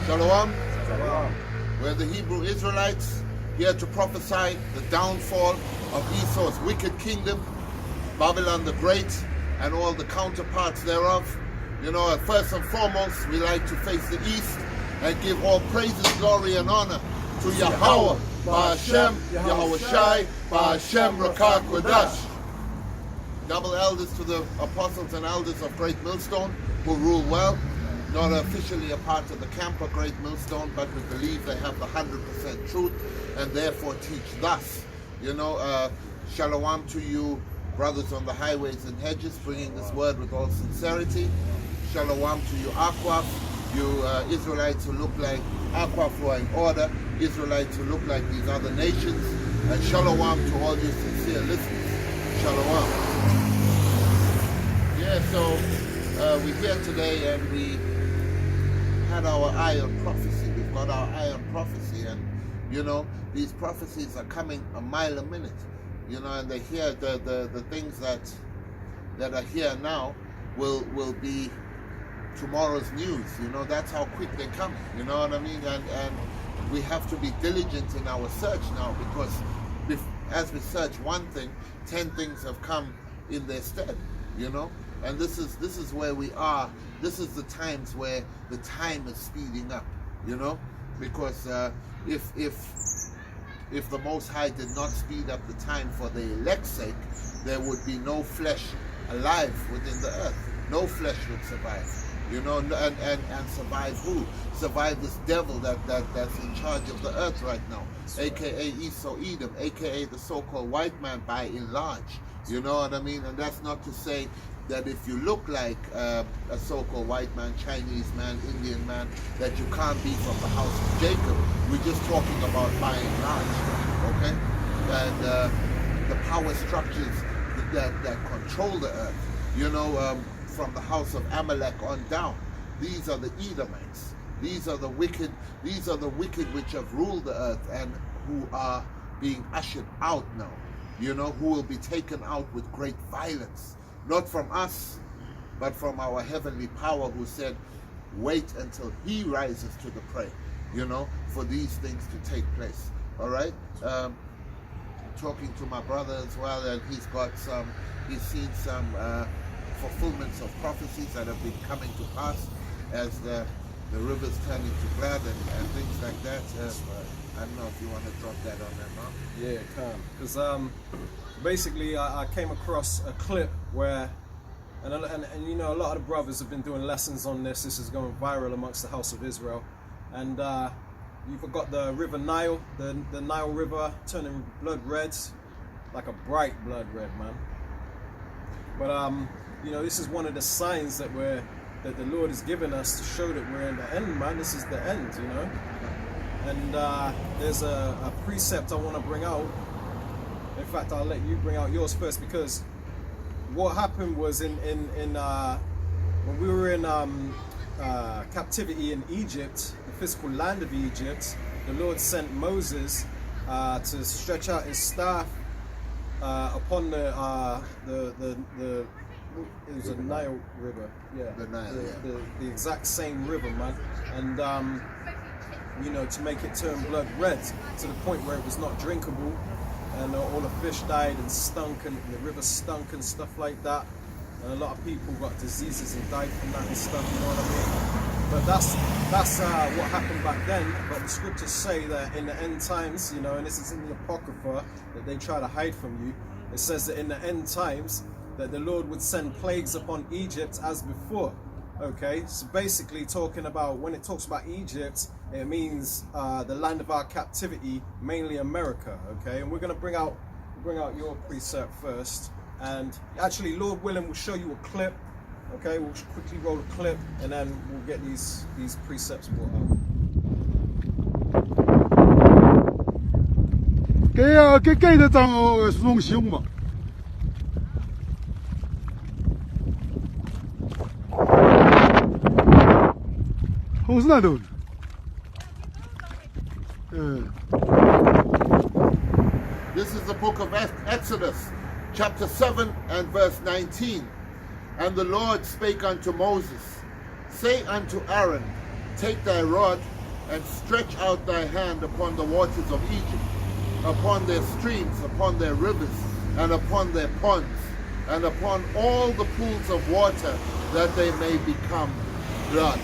Shalom. Shalom. We're the Hebrew Israelites here to prophesy the downfall of Esau's wicked kingdom, Babylon the Great, and all the counterparts thereof. You know, first and foremost, we like to face the east and give all praises, glory, and honor to Yahweh, Ba'Hashem, Yahweh Shai, Ba'Hashem, Rakah Kodash. Double elders to the apostles and elders of Great Millstone who rule well. Not officially a part of the camp of Great Millstone, but we believe they have the 100% truth and therefore teach thus. You know, shalom to you, brothers on the highways and hedges, bringing this word with all sincerity. Shalom to you, Akwaf, you Israelites who look like Akwaf who are in order, Israelites who look like these other nations, and shalom to all you sincere listeners. Shalom. Yeah, so we're here today and we had our eye on prophecy. We've got our eye on prophecy, and you know, these prophecies are coming a mile a minute. You know, and they hear the things that are here now will be tomorrow's news. You know, that's how quick they come. You know what I mean? And we have to be diligent in our search now, because as we search one thing, 10 things have come in their stead. You know, and this is where we are. This is the times where the time is speeding up. You know, because if the Most High did not speed up the time for the elect's sake, there would be no flesh alive within the earth. No flesh would survive. You know, and survive who? Survive this devil that's in charge of the earth right now, aka Esau Edom, aka the so-called white man by and large. You know what I mean? And that's not to say that if you look like a so-called white man, Chinese man, Indian man, that you can't be from the house of Jacob. We're just talking about by and large, okay? And the power structures that control the earth, you know, from the house of Amalek on down, these are the Edomites. These are the wicked which have ruled the earth and who are being ushered out now, you know, who will be taken out with great violence. Not from us, but from our heavenly power, who said, wait until he rises to the prey, you know, for these things to take place. All right? Talking to my brother as well, and he's seen some fulfillments of prophecies that have been coming to pass as the rivers turn into blood and things like that. I don't know if you want to drop that on that now. Yeah, come. Because basically I came across a clip where, and you know, a lot of the brothers have been doing lessons on this. This is going viral amongst the house of Israel. And you've got the river Nile, the Nile River turning blood red, like a bright blood red, man. But you know, this is one of the signs that the Lord has given us to show that we're in the end, man. This is the end, you know. And there's a precept I want to bring out. In fact, I'll let you bring out yours first, because what happened was when we were in captivity in Egypt, the physical land of Egypt, the Lord sent Moses to stretch out his staff upon it was a Nile River, yeah, The Nile, the exact same river, man, and you know, to make it turn blood red to the point where it was not drinkable, and all the fish died and stunk, and the river stunk and stuff like that, and a lot of people got diseases and died from that and stuff. You know what I mean? But that's what happened back then. But the scriptures say that in the end times, you know, and this is in the Apocrypha that they try to hide from you. It says that in the end times that the Lord would send plagues upon Egypt as before. Okay, so basically talking about, when it talks about Egypt, it means the land of our captivity, mainly America. Okay, and we're going to bring out your precept first, and actually, Lord willing, we'll show you a clip. Okay, we'll quickly roll a clip, and then we'll get these precepts brought out. Cái nó trong sung sướng mà. Không biết đâu. This is the book of Exodus, chapter 7 and verse 19. And the Lord spake unto Moses, say unto Aaron, take thy rod and stretch out thy hand upon the waters of Egypt, upon their streams, upon their rivers, and upon their ponds, and upon all the pools of water, that they may become blood.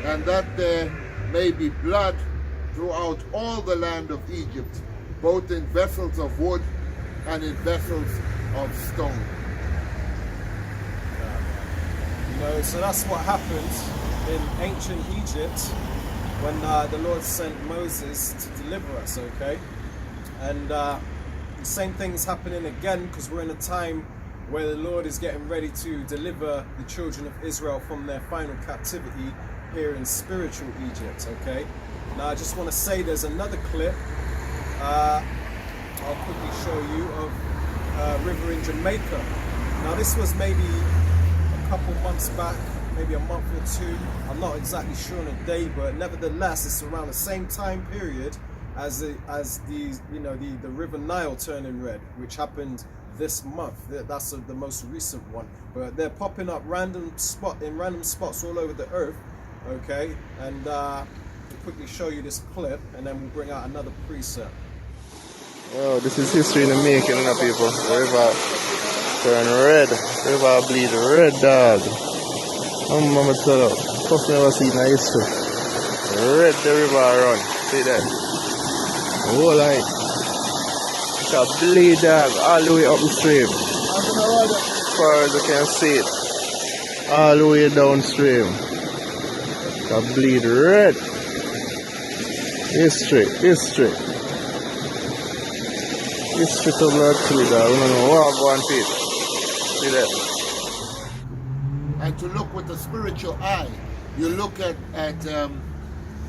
And that there may be blood throughout all the land of Egypt, both in vessels of wood and in vessels of stone. So that's what happened in ancient Egypt when the Lord sent Moses to deliver us, okay? And the same thing's happening again, because we're in a time where the Lord is getting ready to deliver the children of Israel from their final captivity here in spiritual Egypt, okay? Now I just want to say there's another clip I'll quickly show you of a river in Jamaica. Now this was maybe a couple months back, maybe a month or two. I'm not exactly sure on a day, but nevertheless, it's around the same time period as the River Nile turning red, which happened this month. That's the most recent one. But they're popping up in random spots all over the earth. Okay, and I'll quickly show you this clip, and then we'll bring out another preset. Oh, this is history in the making, you know, people. The river turn red. The river bleed red, dog. I'm gonna tell you, first never seen in history. Red the river run. See that? Oh, like it's a bleed, dog, all the way up the stream. As far as you can see it, all the way downstream. It's a bleed red. History. History to blood too, dog. We don't know what one feet. See that? And to look with a spiritual eye, you look at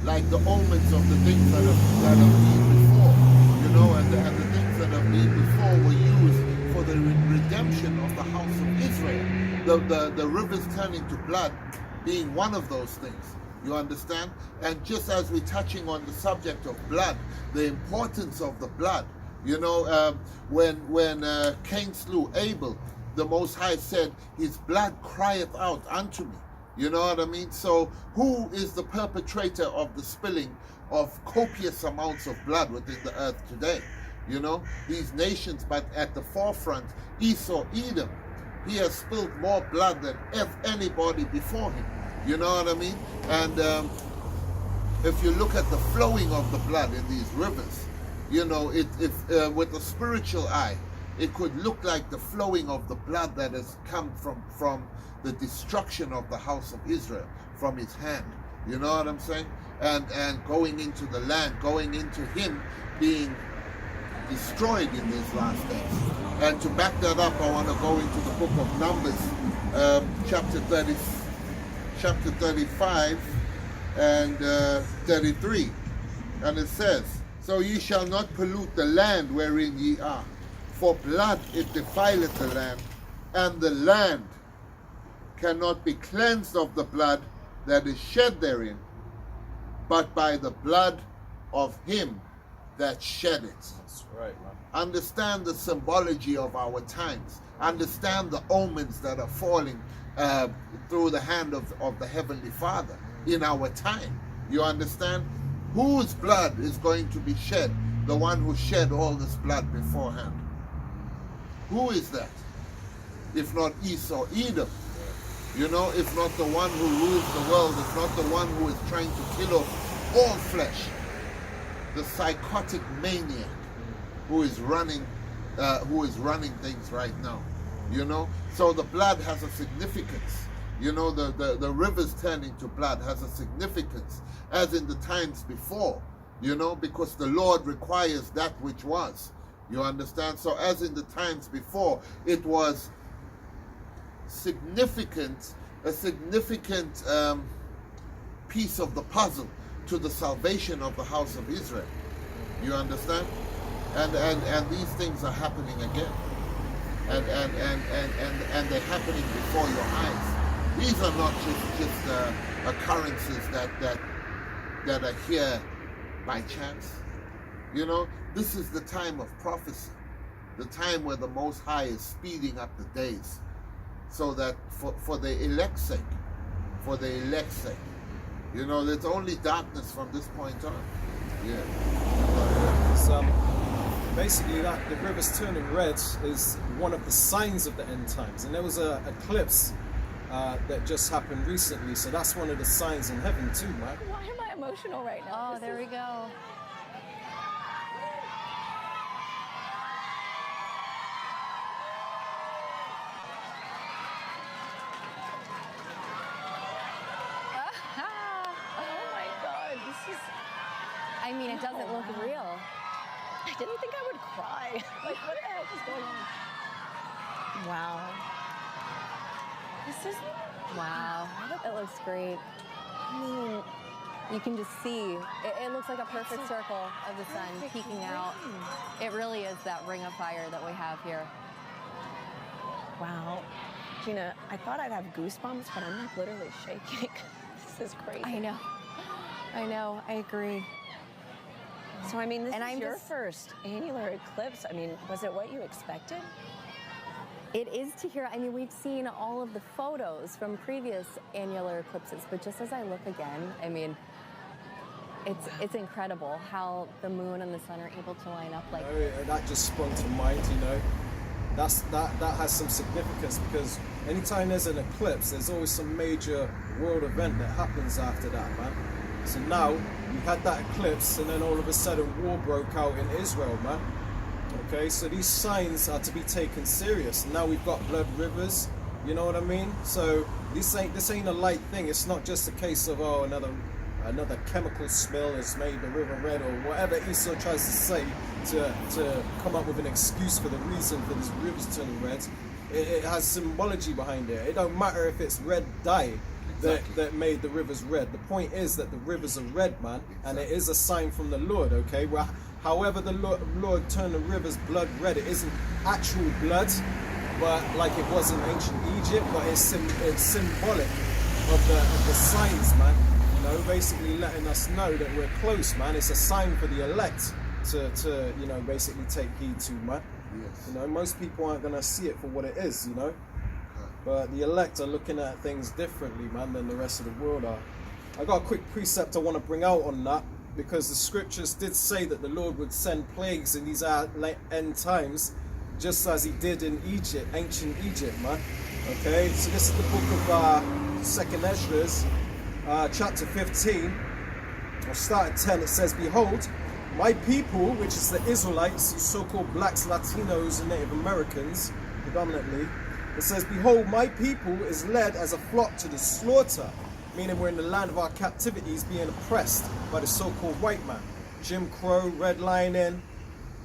like the omens of the things that have been before, you know, and the things that have been before were used for the redemption of the house of Israel. The rivers turning to blood being one of those things. You understand? And just as we're touching on the subject of blood, the importance of the blood, you know, when Cain slew Abel, the Most High said, his blood crieth out unto me. You know what I mean? So who is the perpetrator of the spilling of copious amounts of blood within the earth today? You know, these nations, but at the forefront, Esau, Edom, he has spilled more blood than anybody before him. You know what I mean? And if you look at the flowing of the blood in these rivers, you know, with a spiritual eye, it could look like the flowing of the blood that has come from the destruction of the house of Israel, from his hand. You know what I'm saying? And going into the land, going into him being destroyed in these last days. And to back that up, I want to go into the book of Numbers, chapter 35 and 33. And it says, so ye shall not pollute the land wherein ye are, for blood it defileth the land, and the land cannot be cleansed of the blood that is shed therein, but by the blood of him that shed it. That's right, man. Understand the symbology of our times. Understand the omens that are falling through the hand of the Heavenly Father in our time. You understand? Whose blood is going to be shed? The one who shed all this blood beforehand. Who is that? If not Esau, Edom. You know, if not the one who rules the world, if not the one who is trying to kill off all flesh. The psychotic maniac who is running things right now. You know, so the blood has a significance. You know, the rivers turning to blood has a significance, as in the times before, you know, because the Lord requires that which was. You understand? So as in the times before, it was a significant piece of the puzzle to the salvation of the house of Israel. You understand? And these things are happening again. And they're happening before your eyes. These are not just occurrences that are here by chance. You know, this is the time of prophecy, the time where the Most High is speeding up the days, so that for the elect's sake, You know, there's only darkness from this point on. Yeah. It's, basically, that the rivers turning red is one of the signs of the end times. And there was a eclipse that just happened recently, so that's one of the signs in heaven too, man. Why am I emotional right now? Oh, there we go. Oh my God, this is. I mean, it doesn't look real. I didn't think I would cry. Like, what the heck is going on? Wow. This is. Wow, it looks great. I mean, You can just see, it looks like a perfect circle of the sun peeking out. It really is that ring of fire that we have here. wow. Gina, I thought I'd have goosebumps, but I'm like literally shaking. This is crazy. I know, I agree. So, I mean, this And is I'm your just- first annular eclipse. I mean, was it what you expected? It is to hear, I mean, we've seen all of the photos from previous annular eclipses, but just as I look again, I mean, it's incredible how the moon and the sun are able to line up like You know, that just sprung to mind, you know. That has some significance because anytime there's an eclipse, there's always some major world event that happens after that, man. So now we had that eclipse, and then all of a sudden war broke out in Israel, man. Okay, so these signs are to be taken serious. Now we've got blood rivers, you know what I mean? So this ain't a light thing. It's not just a case of another chemical spill has made the river red or whatever Esau tries to say to come up with an excuse for the reason for this rivers turning red. It has symbology behind it. It don't matter if it's red dye that made the rivers red. The point is that the rivers are red, man, and it is a sign from the Lord, okay? Well, however the Lord turned the rivers blood red, it isn't actual blood, but like it was in ancient Egypt, but it's symbolic of the signs, man. You know, basically letting us know that we're close, man. It's a sign for the elect to you know, basically take heed to, man. Yes. You know, most people aren't gonna see it for what it is, you know. But the elect are looking at things differently, man, than the rest of the world are. I got a quick precept I want to bring out on that, because the scriptures did say that the Lord would send plagues in these end times, just as he did in Egypt, ancient Egypt, man. Okay, so this is the book of 2nd Ezra, chapter 15. I'll start at 10. It says, "Behold, my people," which is the Israelites, these so-called blacks, Latinos, and Native Americans, predominantly. It says, "Behold, my people is led as a flock to the slaughter," meaning we're in the land of our captivities, being oppressed by the so-called white man. Jim Crow, redlining,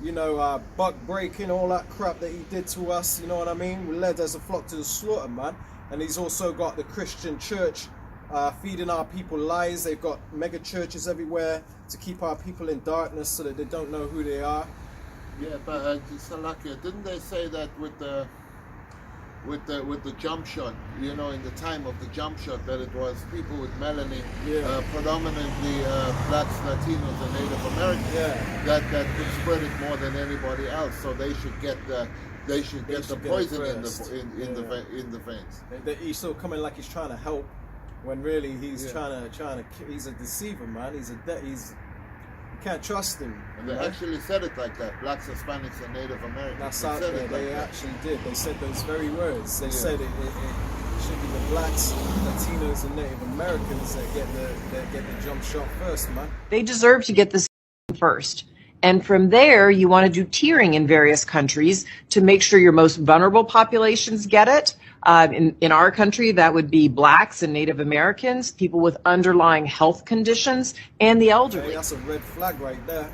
you know, buck breaking, all that crap that he did to us, you know what I mean? We're led as a flock to the slaughter, man. And he's also got the Christian church feeding our people lies. They've got mega churches everywhere to keep our people in darkness so that they don't know who they are. Yeah, but Salakia, didn't they say that with the jump shot, you know, in the time of the jump shot, that it was people with melanin, predominantly blacks, Latinos, and Native Americans, that could spread it more than anybody else. So they should get the poison in the veins. He's still coming like he's trying to help, when really he's trying to. He's a deceiver, man. You can't trust him. And they actually said it like that. Blacks, Hispanics, and Native Americans. That's They out said there. it like They that. actually did. They said those very words. They said it should be the blacks, Latinos, and Native Americans that get the jump shot first, man. They deserve to get this first. And from there, you want to do tiering in various countries to make sure your most vulnerable populations get it. In our country, that would be blacks and Native Americans, people with underlying health conditions, and the elderly. Okay, that's a red flag right there.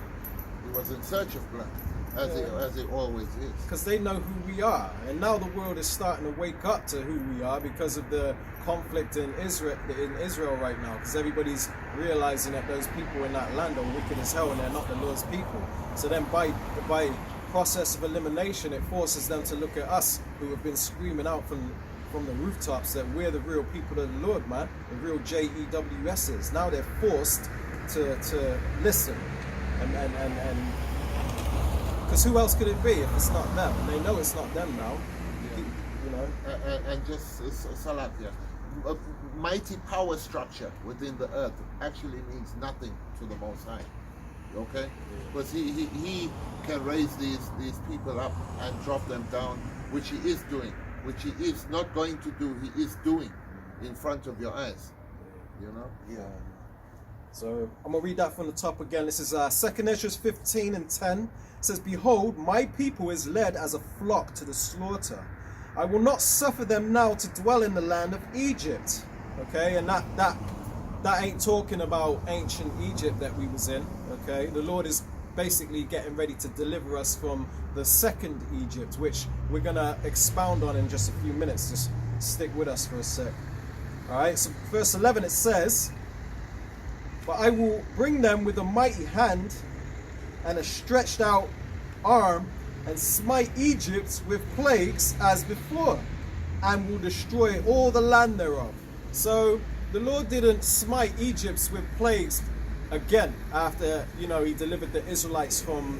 He was in search of black, as he always is. Because they know who we are. And now the world is starting to wake up to who we are because of the conflict in Israel right now. Because everybody's realizing that those people in that land are wicked as hell and they're not the Lord's people. So then by process of elimination, it forces them to look at us who have been screaming out from the rooftops that we're the real people of the Lord, man. The real JEWS's. Now they're forced to listen. And because who else could it be if it's not them? And they know it's not them now. You know. And just Salakia, mighty power structure within the earth actually means nothing to the Most High. Okay? Because he can raise these people up and drop them down, which he is doing, which he is not going to do, he is doing in front of your eyes. You know? Yeah. So I'm gonna read that from the top again. This is 2nd Ezra 15:10. It says, "Behold, my people is led as a flock to the slaughter. I will not suffer them now to dwell in the land of Egypt." Okay, and that ain't talking about ancient Egypt that we was in. Okay, the Lord is basically getting ready to deliver us from the second Egypt, which we're gonna expound on in just a few minutes. Just stick with us for a sec. All right, so verse 11 it says, "But I will bring them with a mighty hand and a stretched out arm, and smite Egypt with plagues as before, and will destroy all the land thereof." So the Lord didn't smite Egypt with plagues again after, you know, he delivered the Israelites from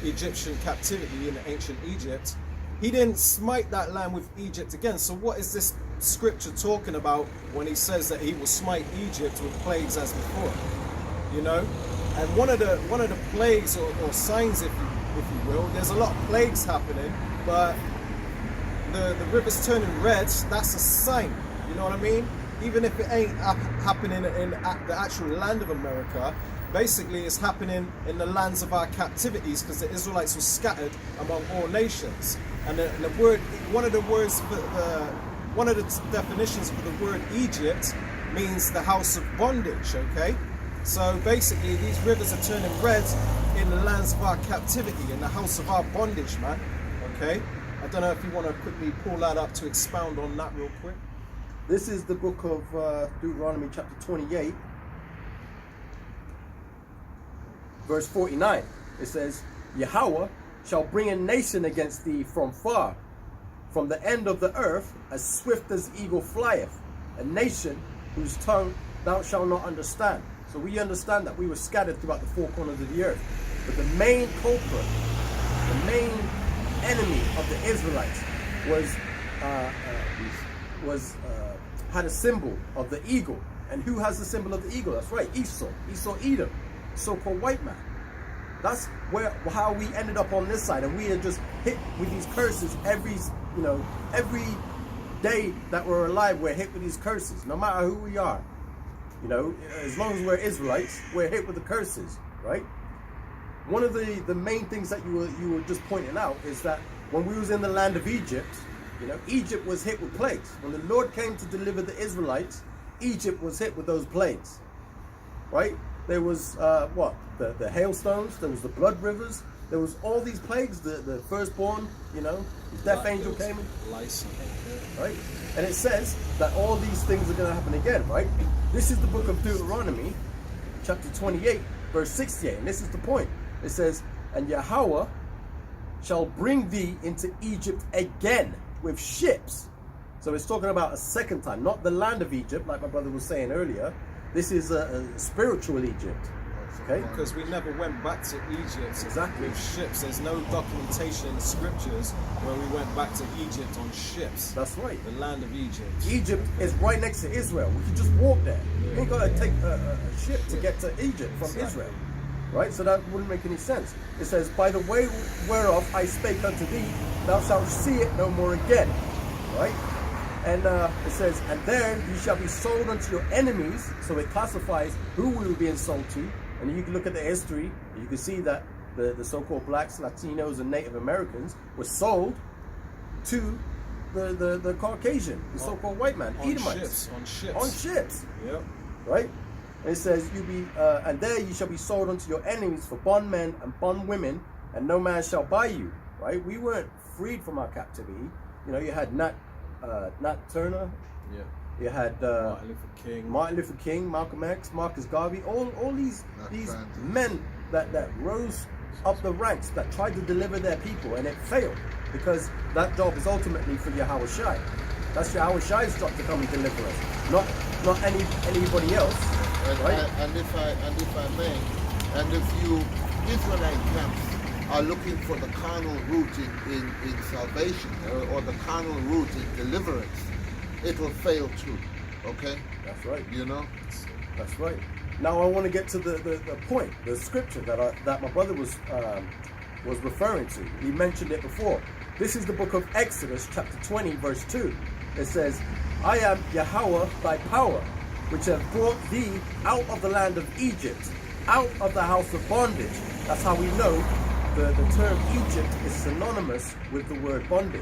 Egyptian captivity in ancient Egypt. He didn't smite that land with Egypt again. So what is this scripture talking about when he says that he will smite Egypt with plagues as before? You know, and one of the plagues or signs, if you will, there's a lot of plagues happening, but the rivers turning red, that's a sign. You know what I mean? Even if it ain't happening in the actual land of America, basically it's happening in the lands of our captivities, because the Israelites were scattered among all nations. And the word, one of the definitions for the word Egypt means the house of bondage. Okay, so basically these rivers are turning red in the lands of our captivity, in the house of our bondage, man. Okay, I don't know if you want to quickly pull that up to expound on that real quick. This is the book of Deuteronomy chapter 28, verse 49. It says, "Yahweh shall bring a nation against thee from far, from the end of the earth, as swift as eagle flieth, a nation whose tongue thou shalt not understand." So we understand that we were scattered throughout the four corners of the earth. But the main culprit, the main enemy of the Israelites had a symbol of the eagle. And who has the symbol of the eagle? That's right, Esau. Esau Edom, so-called white man. That's how we ended up on this side, and we are just hit with these curses every day that we're alive. We're hit with these curses, no matter who we are. You know, as long as we're Israelites, we're hit with the curses, right? One of the main things that you were just pointing out is that when we was in the land of Egypt, you know, Egypt was hit with plagues. When the Lord came to deliver the Israelites, Egypt was hit with those plagues, right? There was the hailstones, there was the blood rivers, there was all these plagues, the firstborn, you know, the death angel came in, right? And it says that all these things are going to happen again, right? This is the book of Deuteronomy, chapter 28, verse 68, and this is the point. It says, "And Yahweh shall bring thee into Egypt again with ships." So it's talking about a second time, not the land of Egypt, like my brother was saying earlier. This is a spiritual Egypt, okay? Because we never went back to Egypt Exactly. with ships. There's no documentation in the scriptures where we went back to Egypt on ships. That's right. The land of Egypt. Egypt is right next to Israel. We can just walk there. You ain't got to take a ship to get to Egypt from Israel, right? So that wouldn't make any sense. It says, "By the way whereof I spake unto thee, thou shalt see it no more again," right? And it says, "And there you shall be sold unto your enemies." So it classifies who we were being sold to. And you can look at the history, and you can see that the so-called blacks, Latinos, and Native Americans were sold to the Caucasian, the so-called white man, Edomites. On ships. On ships. Yep. Right? And it says, "And there you shall be sold unto your enemies for bondmen and bondwomen, and no man shall buy you." Right? We weren't freed from our captivity. You know, you had Nat Turner. Yeah. You had Martin Luther King, Malcolm X, Marcus Garvey, all these men that rose up the ranks, that tried to deliver their people, and it failed, because that job is ultimately for Yahweh Shai. That's Yahweh Shai's job to come and deliver us, not anybody else. Right? And if I may, and if you Israelite camps are looking for the carnal route in salvation, or the carnal route in deliverance, it'll fail too. Okay? That's right. You know? That's right. Now I want to get to the point, the scripture that my brother was referring to. He mentioned it before. This is the book of Exodus, chapter 20, verse 2. It says, I am Yahweh thy power, which have brought thee out of the land of Egypt, out of the house of bondage. That's how we know the term Egypt is synonymous with the word bondage,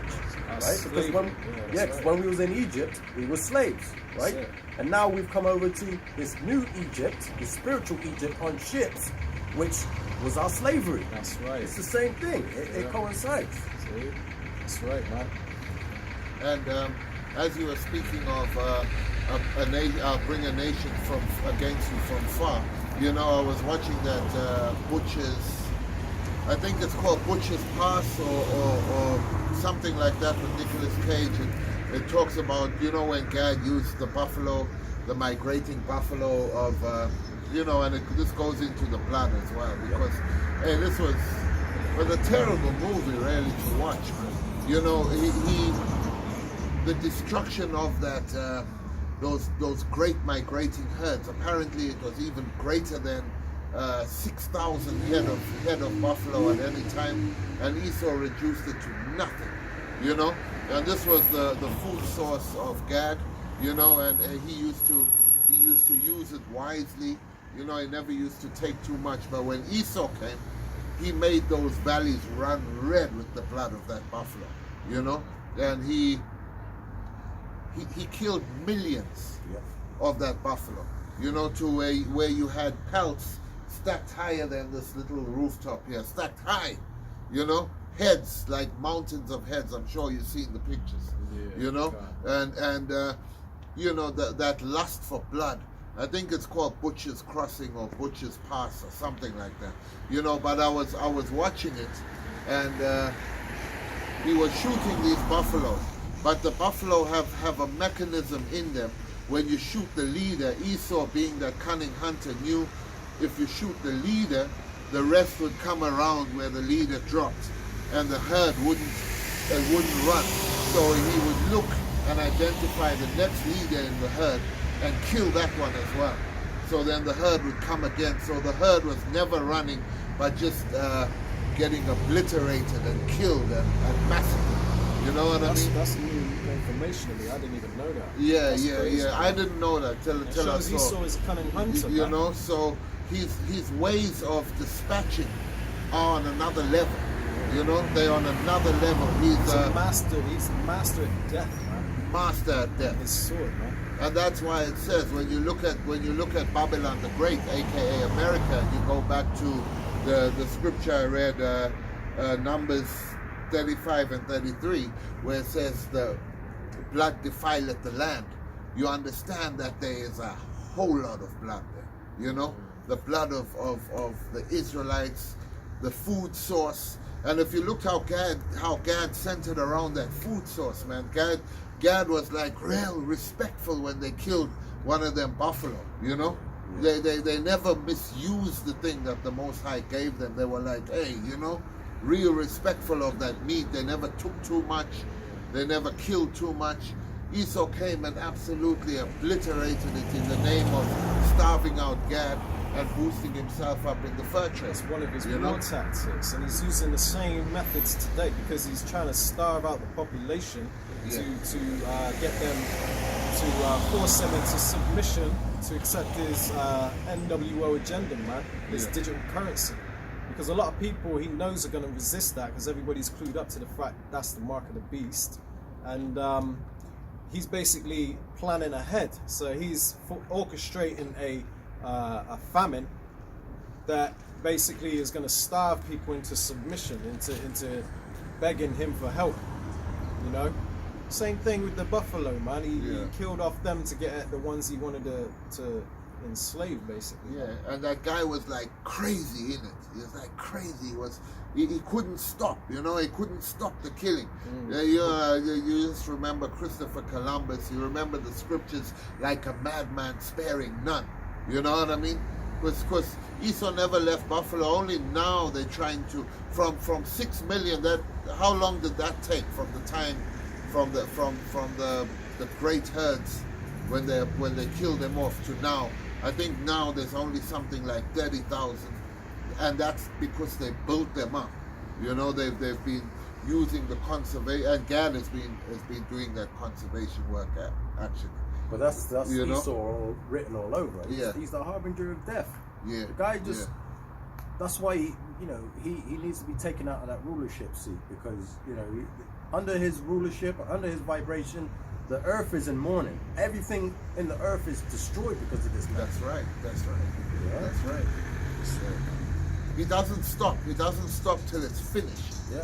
right? Because when we was in Egypt, we were slaves, right? And now we've come over to this new Egypt, the spiritual Egypt on ships, which was our slavery. That's right. It's the same thing. It coincides. See? That's right, man. And as you were speaking of bring a nation from against you from far, you know, I was watching that Butcher's, I think it's called Butcher's Pass or something like that with Nicolas Cage. And it talks about, you know, when Gad used the buffalo, the migrating buffalo of, you know, and this goes into the blood as well, because, hey, this was a terrible movie really to watch, man. You know, the destruction of that, those great migrating herds. Apparently, it was even greater than 6,000 head of buffalo at any time, and Esau reduced it to nothing. You know, and this was the food source of Gad. You know, and he used to use it wisely. You know, he never used to take too much. But when Esau came, he made those valleys run red with the blood of that buffalo. You know, and he killed millions of that buffalo, you know, to where you had pelts stacked higher than this little rooftop here, stacked high, you know, heads, like mountains of heads. I'm sure you've seen the pictures, you know, and you know, that lust for blood. I think it's called Butcher's Crossing or Butcher's Pass or something like that, you know. But I was watching it, and he was shooting these buffaloes. But the buffalo have a mechanism in them. When you shoot the leader, Esau, being that cunning hunter, knew if you shoot the leader, the rest would come around where the leader dropped, and the herd wouldn't run. So he would look and identify the next leader in the herd and kill that one as well. So then the herd would come again. So the herd was never running, but just getting obliterated and killed and massacred. You know what I mean? That's new information to me. I didn't even know that. Yeah. I didn't know that till I saw. Esau is a cunning hunter. You know, so his ways of dispatching are on another level. You know, they're on another level. He's a master. He's a master at death, man. Master at death. His sword, man. And that's why it says when you look at Babylon the Great, aka America, you go back to the scripture I read, Numbers 35 and 33, where it says the blood defileth the land. You understand that there is a whole lot of blood there. You know, the blood of the Israelites, the food source. And if you look how Gad centered around that food source, man, Gad was like real respectful when they killed one of them buffalo. You know, they never misused the thing that the Most High gave them. They were like, hey, you know, real respectful of that meat. They never took too much. They never killed too much. Esau came and absolutely obliterated it in the name of starving out Gad and boosting himself up in the fur trade. It's one of his war tactics, and he's using the same methods today because he's trying to starve out the population to get them to force them into submission to accept his NWO agenda, man. His digital currency. Because a lot of people he knows are going to resist that because everybody's clued up to the fact that's the mark of the beast. And he's basically planning ahead. So he's orchestrating a famine that basically is going to starve people into submission, into begging him for help. You know? Same thing with the buffalo, man. He killed off them to get at the ones he wanted to enslave, basically. Yeah, and that guy was like crazy in it. He was like crazy. He couldn't stop, you know, he couldn't stop the killing. You just remember Christopher Columbus, you remember the scriptures, like a madman sparing none. You know what I mean? Because Esau never left buffalo. Only now they're trying to, from 6 million, how long did that take from the time, from the the great herds when they kill them off to now. I think now there's only something like 30,000, and that's because they built them up. You know, they've been using the conservation, and GAD has been doing that conservation work actually. But that's you know? Esau written all over. Yeah. He's the harbinger of death. Yeah. The guy just. That's why he needs to be taken out of that rulership seat, because under his rulership, under his vibration, the earth is in mourning. Everything in the earth is destroyed because of this man. That's right. Yeah. That's right. So, he doesn't stop. He doesn't stop till it's finished. Yeah.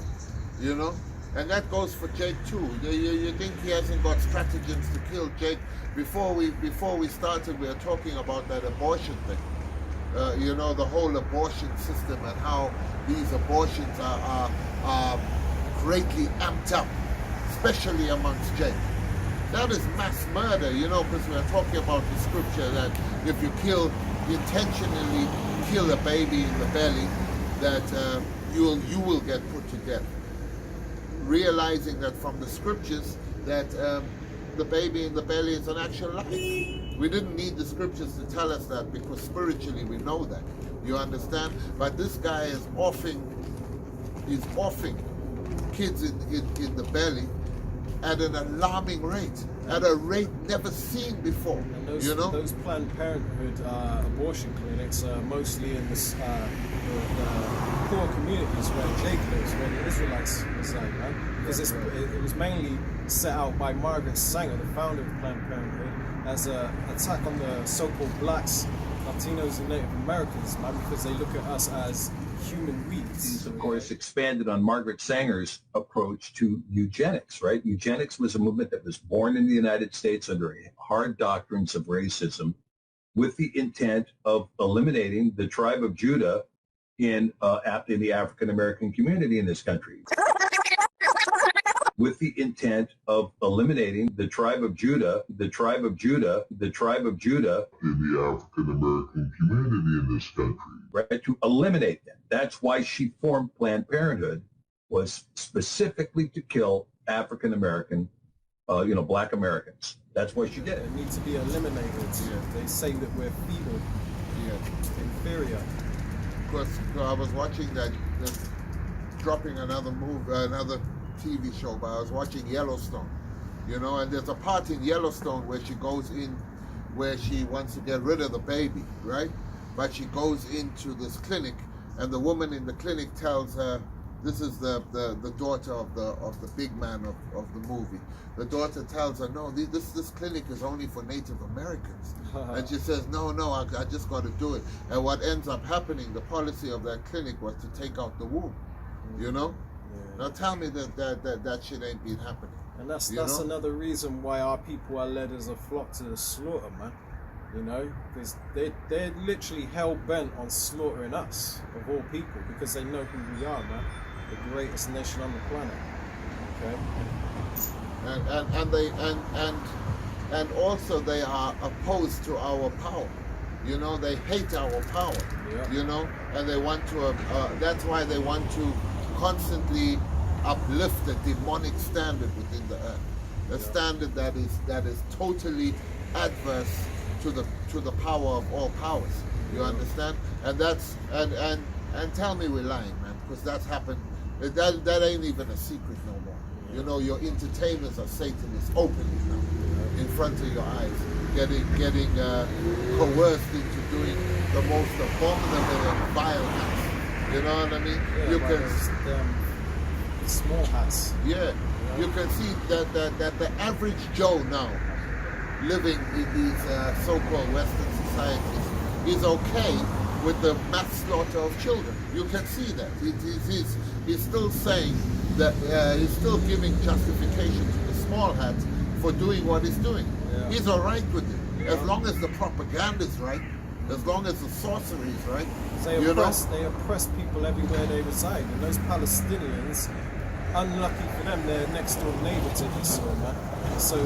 You know, and that goes for Jake too. You think he hasn't got stratagems to kill Jake? Before we started, we were talking about that abortion thing. You know, the whole abortion system and how these abortions are greatly amped up, especially amongst Jake. That is mass murder, you know, because we're talking about the scripture that if you intentionally kill a baby in the belly, that you will get put to death. Realizing that from the scriptures that the baby in the belly is an actual life. We didn't need the scriptures to tell us that, because spiritually we know that. You understand? But this guy is offing kids in the belly at an alarming rate, at a rate never seen before. And those, you know, those Planned Parenthood abortion clinics are mostly in the poor communities where Jake lives, where the Israelites reside, man. Because it was mainly set out by Margaret Sanger, the founder of Planned Parenthood, as an attack on the so-called blacks, Latinos, and Native Americans, man, because they look at us as human weeds. He's, of course, expanded on Margaret Sanger's approach to eugenics, right? Eugenics was a movement that was born in the United States under hard doctrines of racism with the intent of eliminating the tribe of Judah in the African-American community in this country. With the intent of eliminating the tribe of Judah in the African-American community in this country. Right, to eliminate them. That's why she formed Planned Parenthood, was specifically to kill African-American, Black Americans. That's why she did it. They need to be eliminated. Yeah. They say that we're feeble, inferior. Because I was watching that, dropping another TV show, but I was watching Yellowstone, and there's a part in Yellowstone where she goes in, where she wants to get rid of the baby, right? But she goes into this clinic, and the woman in the clinic tells her, this is the daughter of the big man of the movie. The daughter tells her, no, this clinic is only for Native Americans. And she says, no, I just got to do it. And what ends up happening, the policy of that clinic was to take out the womb, Yeah. Now tell me that shit ain't been happening. And that's another reason why our people are led as a flock to the slaughter, man. Because they're literally hell-bent on slaughtering us, of all people, because they know who we are, man. The greatest nation on the planet. Okay? And also they are opposed to our power. They hate our power. Yeah. And they want to, that's why they want to constantly uplift the demonic standard within the earth. A standard that is totally adverse to the power of all powers. You understand? And that's and tell me we're lying, man, because that's happened. That ain't even a secret no more. Your entertainers are Satanists openly now, in front of your eyes, getting coerced into doing the most abominable and vile acts. You know what I mean? Yeah, you can small hats. Yeah, you can see that the average Joe now, living in these so-called Western societies, is okay with the mass slaughter of children. You can see that. He's still saying that he's still giving justification to the small hats for doing what he's doing. Yeah. He's all right with it, as long as the propaganda is right, as long as the sorcery is right. They oppress people everywhere they reside, and those Palestinians, unlucky for them, they're next door neighbor to Israel, man. So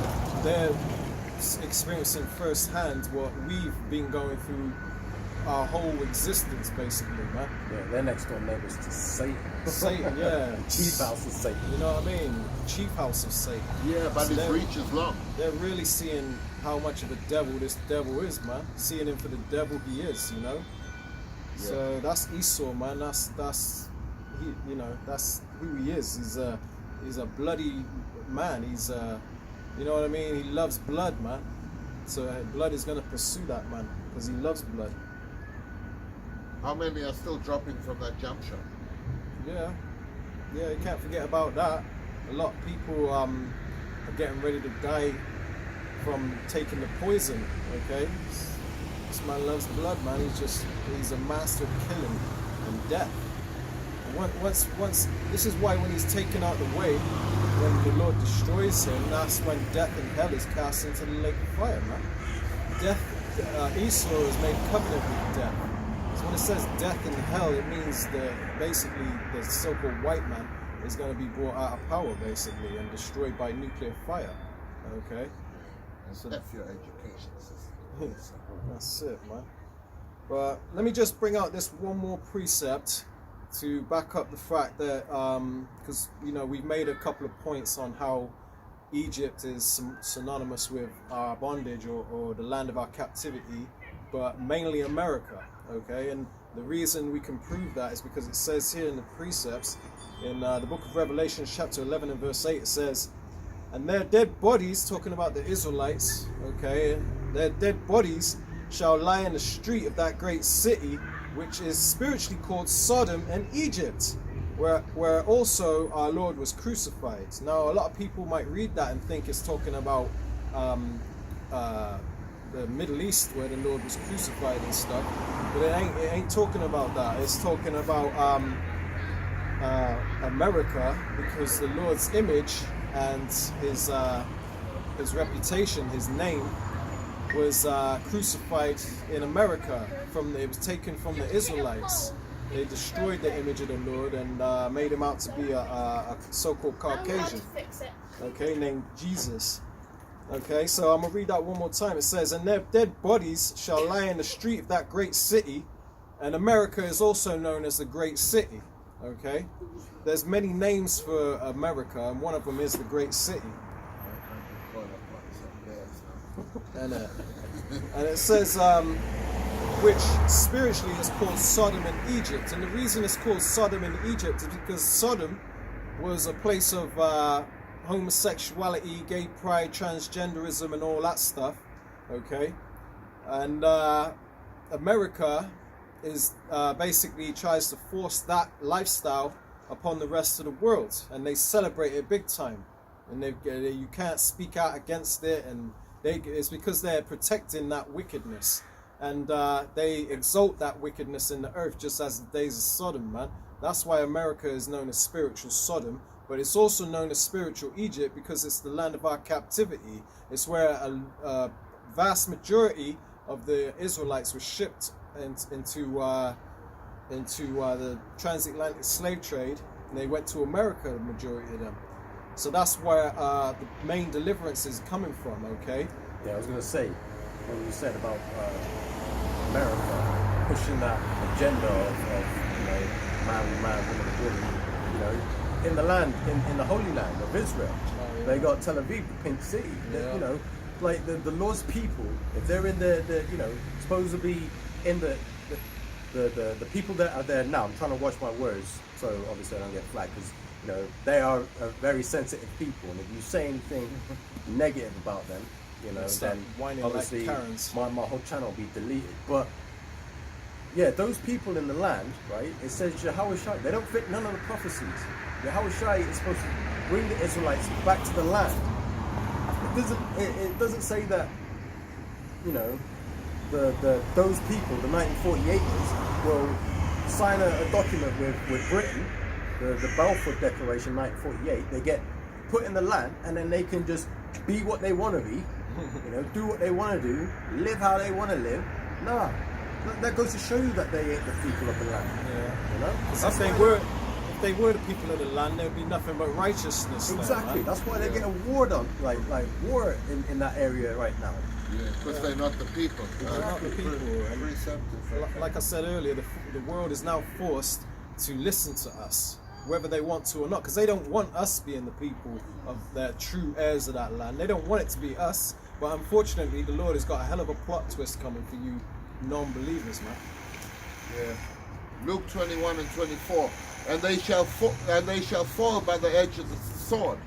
they're experiencing firsthand what we've been going through our whole existence, basically, man. Yeah, they're next door neighbors to Satan. Satan, yeah. Chief house of Satan. You know what I mean? Chief house of Satan. Yeah, but So his they're- reach is long. They're really seeing how much of a devil this devil is, man. Seeing him for the devil he is, you know. So that's Esau, man. That's he, you know, that's who he is. He's a bloody man. He's you know what I mean. He loves blood, man. So blood is gonna pursue that man because he loves blood. How many are still dropping from that jump shot? Yeah, you can't forget about that. A lot of people are getting ready to die from taking the poison. Okay, this man loves blood, man. He's a master of killing and death. Once this is why when he's taken out the way, when the Lord destroys him, that's when death and hell is cast into the lake of fire, man. Esau has made covenant with death. So when it says death and hell, it means that basically the so-called white man is going to be brought out of power, basically, and destroyed by nuclear fire. Okay? So that's your education system. That's it, man. But let me just bring out this one more precept to back up the fact that, because, you know, we've made a couple of points on how Egypt is synonymous with our bondage or the land of our captivity, but mainly America, okay? And the reason we can prove that is because it says here in the precepts, in the book of Revelation, chapter 11 and verse 8, it says, and their dead bodies, talking about the Israelites, okay, their dead bodies shall lie in the street of that great city, which is spiritually called Sodom and Egypt, where also our Lord was crucified. Now, a lot of people might read that and think it's talking about the Middle East, where the Lord was crucified and stuff, but it ain't talking about that. It's talking about America, because the Lord's image and his reputation, his name, was crucified in America. It was taken from the Israelites. They destroyed the image of the Lord and made him out to be a so-called Caucasian, okay, named Jesus. Okay, so I'm gonna read that one more time. It says, and their dead bodies shall lie in the street of that great city, and America is also known as the great city. Okay, there's many names for America, and one of them is the great city. And it says, which spiritually is called Sodom and Egypt. And the reason it's called Sodom and Egypt is because Sodom was a place of homosexuality, gay pride, transgenderism, and all that stuff. Okay, and America is basically tries to force that lifestyle upon the rest of the world, and they celebrate it big time. And you can't speak out against it, and it's because they're protecting that wickedness, and they exalt that wickedness in the earth, just as the days of Sodom, man. That's why America is known as spiritual Sodom, but it's also known as spiritual Egypt because it's the land of our captivity. It's where a vast majority of the Israelites were shipped into the transatlantic slave trade, and they went to America, the majority of them. So that's where the main deliverance is coming from, okay? Yeah, I was going to say, what you said about America pushing that agenda of you know, man, woman, woman, you know, in the land, in the Holy Land of Israel. Oh, yeah. They got Tel Aviv, the Pink City. Yeah. You know, like the Lord's people, if they're in the you know, supposed to be in the people that are there now. I'm trying to watch my words, so obviously I don't get flagged, because you know they are a very sensitive people, and if you say anything negative about them, you know, then obviously like Karens. my whole channel will be deleted. But yeah, those people in the land, right? It says Yahushua. They don't fit none of the prophecies. Yahushua is supposed to bring the Israelites back to the land. It doesn't say that, you know, those people, the 1948ers, will sign a document with Britain, the Balfour Declaration 1948. They get put in the land, and then they can just be what they want to be, you know, do what they want to do, live how they want to live. Nah, that goes to show you that they ain't the people of the land. Yeah. You know, If they were the people of the land, there would be nothing but righteousness. exactly. There, That's why they get a war done, like war in that area right now. Because they're not the people. They're not the people. And Preceptive. like I said earlier, the world is now forced to listen to us, whether they want to or not, because they don't want us being the people of their true heirs of that land. They don't want it to be us, but unfortunately the Lord has got a hell of a plot twist coming for you non-believers, man. Yeah. Luke 21 and 24. And they shall fall by the edge of the sword,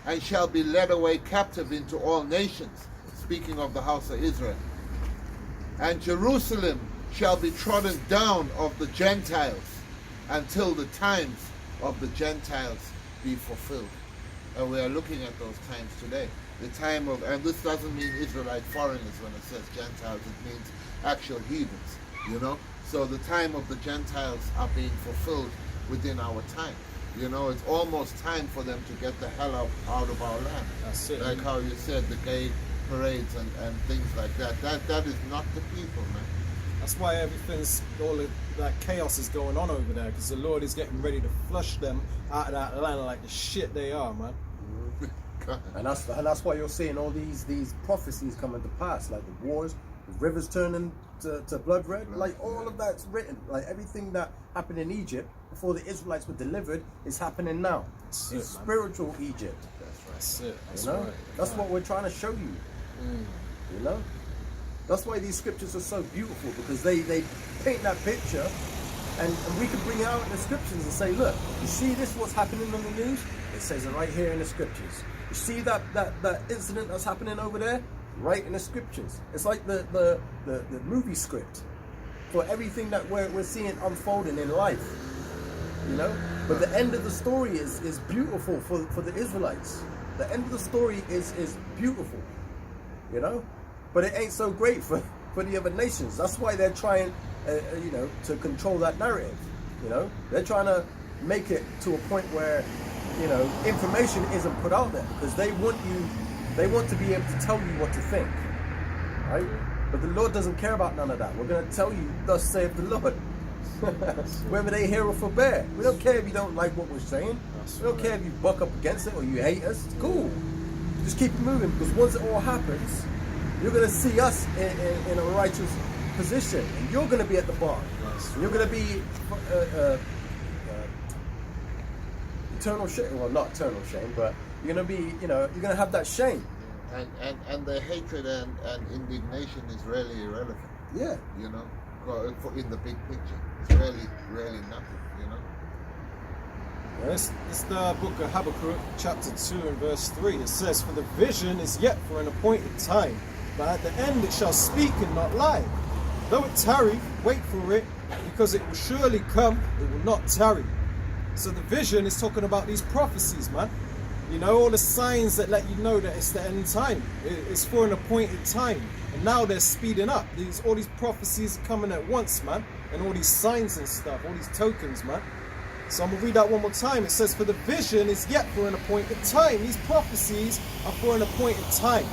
and shall be led away captive into all nations. Speaking of the house of Israel. And Jerusalem shall be trodden down of the Gentiles, until the times of the Gentiles be fulfilled. And we are looking at those times today. The time of, and this doesn't mean Israelite foreigners when it says Gentiles, it means actual heathens, you know? So the time of the Gentiles are being fulfilled within our time. You know, it's almost time for them to get the hell out of our land. That's it. Like how you said, the gay parades and things like that. That is not the people, man. That's why all of that chaos is going on over there, because the Lord is getting ready to flush them out of that land like the shit they are, man. And that's why you're seeing all these prophecies coming to pass, like the wars, the rivers turning to blood red, like all of that's written. Like everything that happened in Egypt before the Israelites were delivered is happening now. It's spiritual Egypt. That's it. That's you know? right. That's what we're trying to show you. You know? That's why these scriptures are so beautiful, because they paint that picture, and we can bring it out in the scriptures and say, look, you see this, what's happening on the news? It says it right here in the scriptures. You see that incident that's happening over there? Right in the scriptures. It's like the movie script for everything that we're seeing unfolding in life. You know? But the end of the story is beautiful for the Israelites. The end of the story is beautiful. You know? But it ain't so great for the other nations. That's why they're trying, you know, to control that narrative. You know, they're trying to make it to a point where, you know, information isn't put out there, because they want to be able to tell you what to think, right? But the Lord doesn't care about none of that. We're going to tell you, thus saith the Lord. Whether they hear or forbear. We don't care if you don't like what we're saying. We don't care if you buck up against it or you hate us. It's cool. Just keep it moving, because once it all happens, you're going to see us in a righteous position, and you're going to be at the bar. And you're going to be eternal shame. Well, not eternal shame, but you're going to be, you know, you're going to have that shame. And the hatred and indignation is really irrelevant. Yeah. You know, in the big picture, it's really nothing. You know. It's the book of Habakkuk, chapter 2 and verse 3. It says, "For the vision is yet for an appointed time, but at the end it shall speak and not lie. Though it tarry, wait for it, because it will surely come, it will not tarry." So the vision is talking about these prophecies, man. You know, all the signs that let you know that it's the end time. It's for an appointed time. And now they're speeding up. All these prophecies are coming at once, man. And all these signs and stuff, all these tokens, man. So I'm going to read that one more time. It says, "For the vision is yet for an appointed time." These prophecies are for an appointed time,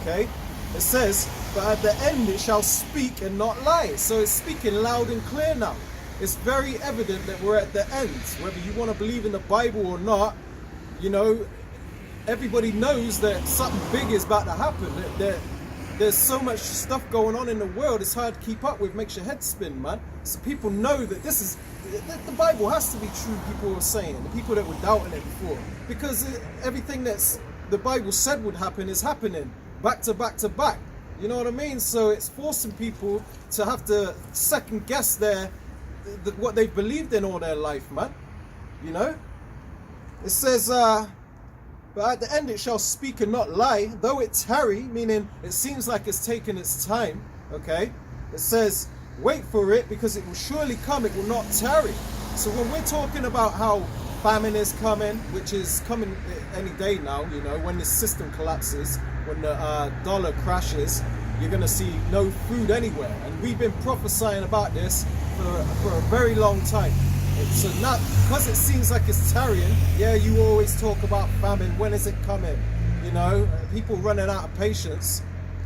okay? It says, "But at the end it shall speak and not lie." So it's speaking loud and clear now. It's very evident that we're at the end. Whether you want to believe in the Bible or not, you know, everybody knows that something big is about to happen. There's so much stuff going on in the world, it's hard to keep up with, makes your head spin, man. So people know that the Bible has to be true, people were saying, the people that were doubting it before. Because everything that's the Bible said would happen is happening, back to back to back. You know what I mean? So it's forcing people to have to second guess what they've believed in all their life, man. You know? It says, "But at the end it shall speak and not lie, though it tarry," meaning it seems like it's taking its time, okay? It says, "Wait for it, because it will surely come, it will not tarry." So when we're talking about how famine is coming, which is coming any day now, you know, when this system collapses, when the dollar crashes, you're going to see no food anywhere. And we've been prophesying about this for a very long time. So now, because it seems like it's tarrying, yeah, you always talk about famine. When is it coming? You know, people running out of patience.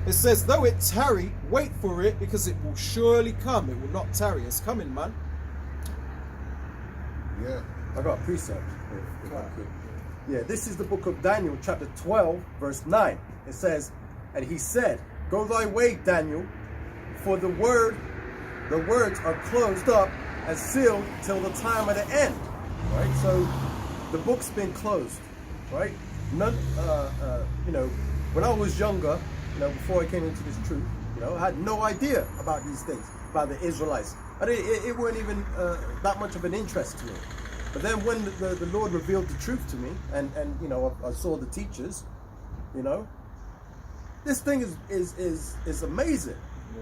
It says, "Though it tarry, wait for it, because it will surely come. It will not tarry." It's coming, man. Yeah. I got a precept. If I could. Yeah, this is the book of Daniel, chapter 12, verse 9. It says, "And he said, Go thy way, Daniel, for the words are closed up and sealed till the time of the end. Right? So the book's been closed. Right? None, you know, when I was younger, you know, before I came into this truth, you know, I had no idea about these things, about the Israelites. It weren't even that much of an interest to me. But then when the Lord revealed the truth to me, and you know, I saw the teachers, you know, this thing is amazing,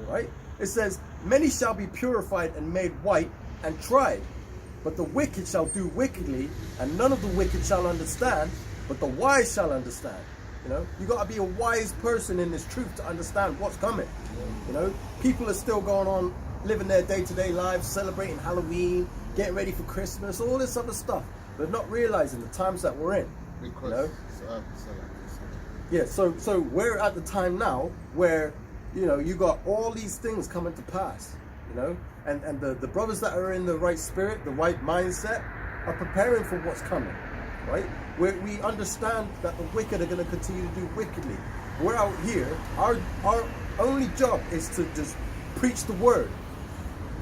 right? It says, many shall be purified and made white and tried, but the wicked shall do wickedly, and none of the wicked shall understand, but the wise shall understand. You know, you got to be a wise person in this truth to understand what's coming. You know, people are still going on living their day-to-day lives, celebrating Halloween, getting ready for Christmas, all this other stuff. They're not realizing the times that we're in. Because, you know? Yeah. So we're at the time now where, you know, you got all these things coming to pass, you know, and the brothers that are in the right spirit, the right mindset, are preparing for what's coming, right? We understand that the wicked are going to continue to do wickedly. We're out here, our only job is to just preach the word,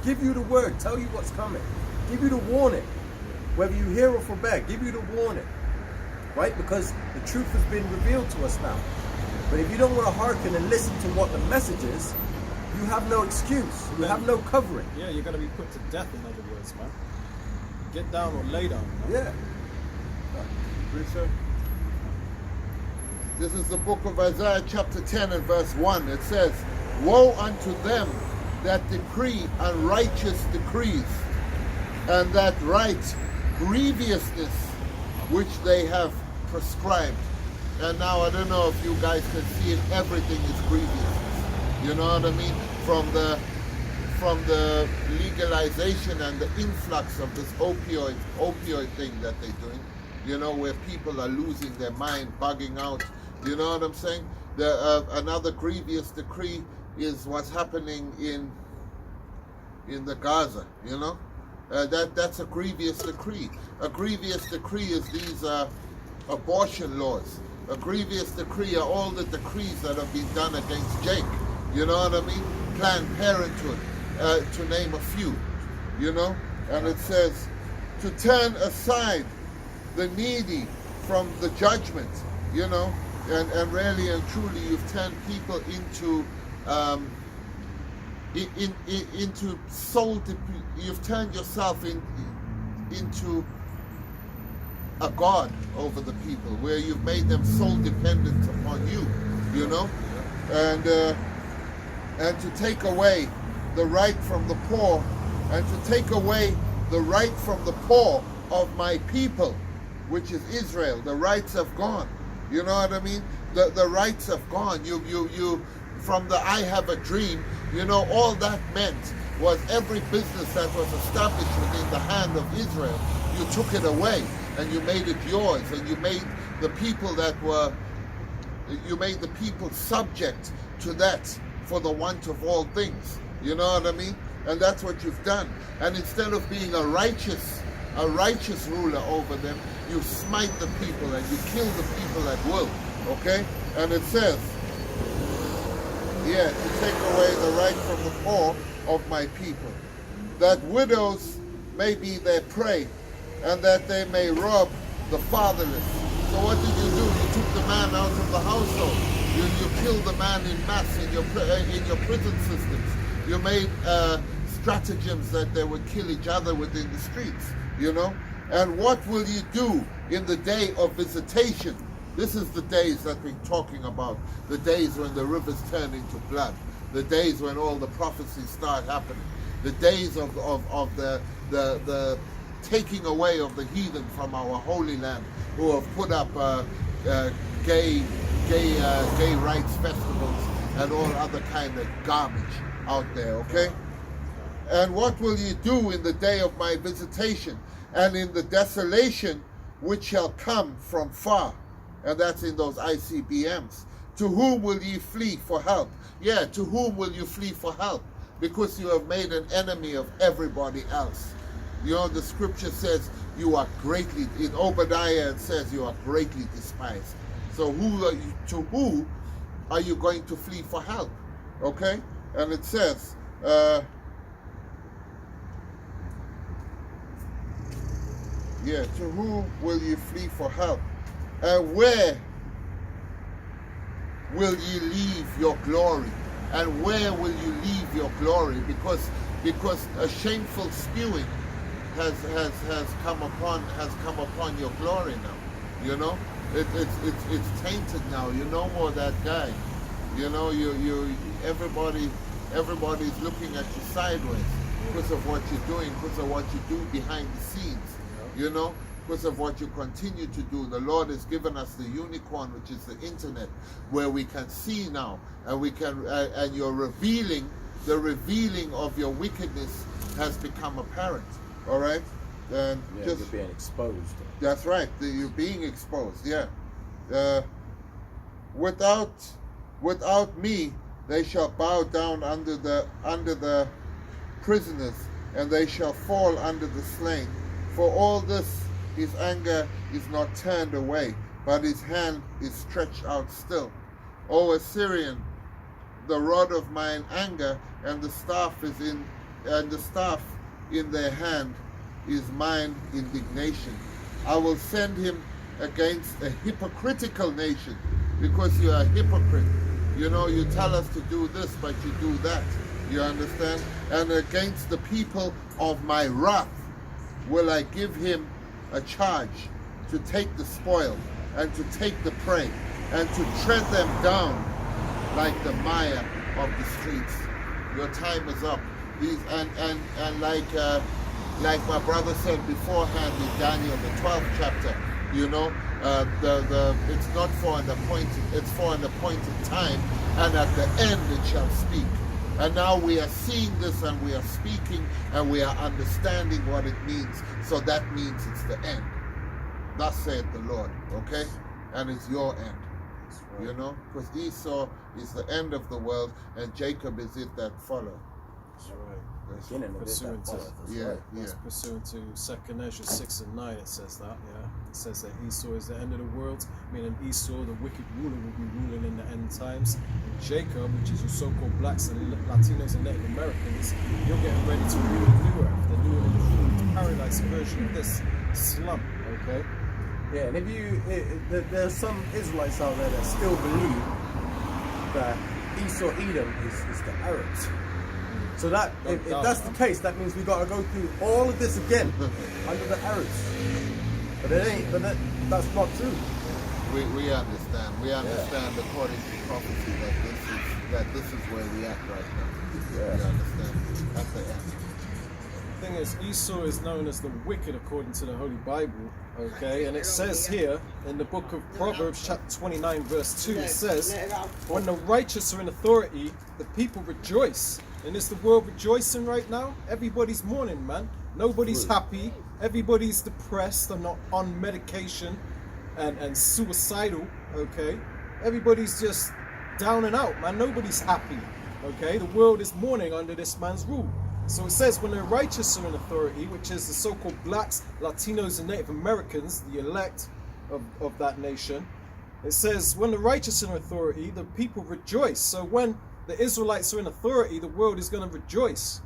give you the word, tell you what's coming, give you the warning, whether you hear or forbear, give you the warning, right? Because the truth has been revealed to us now. But if you don't want to hearken and listen to what the message is, you have no excuse. You have no covering. Yeah, you're going to be put to death, in other words, man. Get down or lay down. Man. Yeah. This is the book of Isaiah chapter 10 and verse 1. It says, woe unto them that decree unrighteous decrees, and that write grievousness which they have prescribed. And now I don't know if you guys can see it, everything is grievousness. You know what I mean? From the legalization and the influx of this opioid thing that they're doing, you know, where people are losing their mind, bugging out. You know what I'm saying? Another grievous decree is what's happening in the Gaza. You know, that's a grievous decree. A grievous decree is these abortion laws. A grievous decree are all the decrees that have been done against Jake. You know what I mean? Planned Parenthood, to name a few. You know, and it says to turn aside the needy from the judgment. You know. And really and truly, you've turned people into into soul. You've turned yourself into a god over the people, where you've made them soul dependent upon you. You know, and to take away the right from the poor, and to take away the right from the poor of my people, which is Israel. The rights have gone. You know what I mean? The rights have gone. You from the I have a dream, you know, all that meant was every business that was established within the hand of Israel, you took it away and you made it yours, and you made the people subject to that for the want of all things. You know what I mean? And that's what you've done. And instead of being a righteous ruler over them, you smite the people and you kill the people at will. Okay? And it says, yeah, to take away the right from the poor of my people, that widows may be their prey, and that they may rob the fatherless. So what did you do? You took the man out of the household. You killed the man in mass in your prison systems. You made stratagems that they would kill each other within the streets, you know? And what will you do in the day of visitation? This is the days that we're talking about, the days when the rivers turn into blood, the days when all the prophecies start happening, the days of the taking away of the heathen from our holy land, who have put up gay rights festivals and all other kind of garbage out there, okay? And what will you do in the day of my visitation, and in the desolation which shall come from far? And that's in those ICBMs. To whom will ye flee for help? Yeah, to whom will you flee for help? Because you have made an enemy of everybody else. You know, the scripture says you are greatly, in Obadiah it says you are greatly despised. So to who are you going to flee for help? Okay? And it says, to whom will you flee for help? And where will you leave your glory? And where will you leave your glory? Because a shameful spewing has come upon your glory now. You know, it's tainted now. You're no more that guy. You know, everybody's looking at you sideways because of what you're doing, because of what you do behind the scenes. You know, because of what you continue to do. The Lord has given us the unicorn, which is the internet, where we can see now, and we can, and the revealing of your wickedness has become apparent. All right, and you're being exposed. That's right. You're being exposed. Yeah. Without me, they shall bow down under the prisoners, and they shall fall under the slain. For all this, his anger is not turned away, but his hand is stretched out still. O Assyrian, the rod of mine anger, and the staff in their hand is mine indignation. I will send him against a hypocritical nation, because you are a hypocrite. You know, you tell us to do this, but you do that. You understand? And against the people of my wrath will I give him a charge to take the spoil and to take the prey and to tread them down like the mire of the streets. Your time is up. These and like my brother said beforehand in Daniel, the 12th chapter, you know, it's not for an appointed, it's for an appointed time, and at the end it shall speak. And now we are seeing this, and we are speaking, and we are understanding what it means. So that means it's the end. Thus saith the Lord, okay? And it's your end, you know? Because Esau is the end of the world, and Jacob is it that follow. That's right. Pursuant to, pursuant to 2nd Ezra 6 and 9, it says that, It says that Esau is the end of the world, meaning Esau, the wicked ruler, will be ruling in the end times. And Jacob, which is your so-called blacks and Latinos and Native Americans, you're getting ready to rule the new earth, the new and the paradise version of this slump, okay? Yeah, and there's some Israelites out there that still believe that Esau Edom is the Arabs. So that if that's the case, that means we got to go through all of this again under the Arabs. But it ain't. But that's not true. We understand. We understand according to prophecy that this is where we at right now. We understand. That's the end. The thing is, Esau is known as the wicked according to the Holy Bible, okay? And it says here in the book of Proverbs, chapter 29, verse 2, it says, when the righteous are in authority, the people rejoice. And is the world rejoicing right now? Everybody's mourning, man. Nobody's happy. Everybody's depressed and not on medication and suicidal, okay? Everybody's just down and out, man. Nobody's happy, okay? The world is mourning under this man's rule. So it says when the righteous are in authority, which is the so-called blacks, Latinos, and Native Americans, the elect of that nation, it says when the righteous are in authority, the people rejoice. So when the Israelites are in authority, the world is going to rejoice.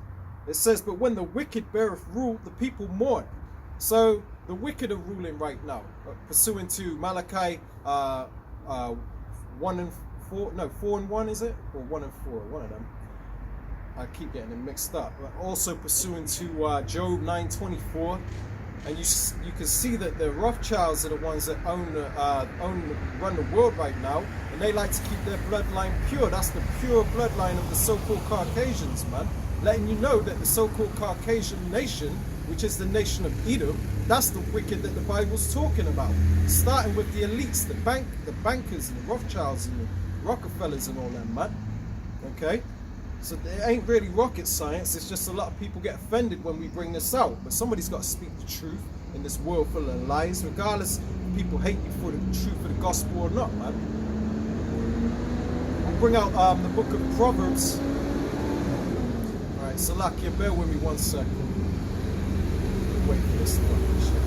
It says, but when the wicked beareth rule, the people mourn. So the wicked are ruling right now, pursuant to Malachi 1 and 4, no, 4 and 1 is it? Or 1 and 4, one of them. I keep getting them mixed up. But also pursuant to Job 9:24, and you can see that the Rothschilds are the ones that run the world right now, and they like to keep their bloodline pure. That's the pure bloodline of the so-called Caucasians, man. Letting you know that the so-called Caucasian nation, which is the nation of Edom, that's the wicked that the Bible's talking about. Starting with the elites, the bankers, and the Rothschilds, and the Rockefellers, and all them, man. Okay? So it ain't really rocket science, it's just a lot of people get offended when we bring this out. But somebody's got to speak the truth in this world full of lies, regardless if people hate you for the truth of the gospel or not, man. We'll bring out the book of Proverbs. Alright, Salakia, bear with me 1 second. Wait for this fucking shit.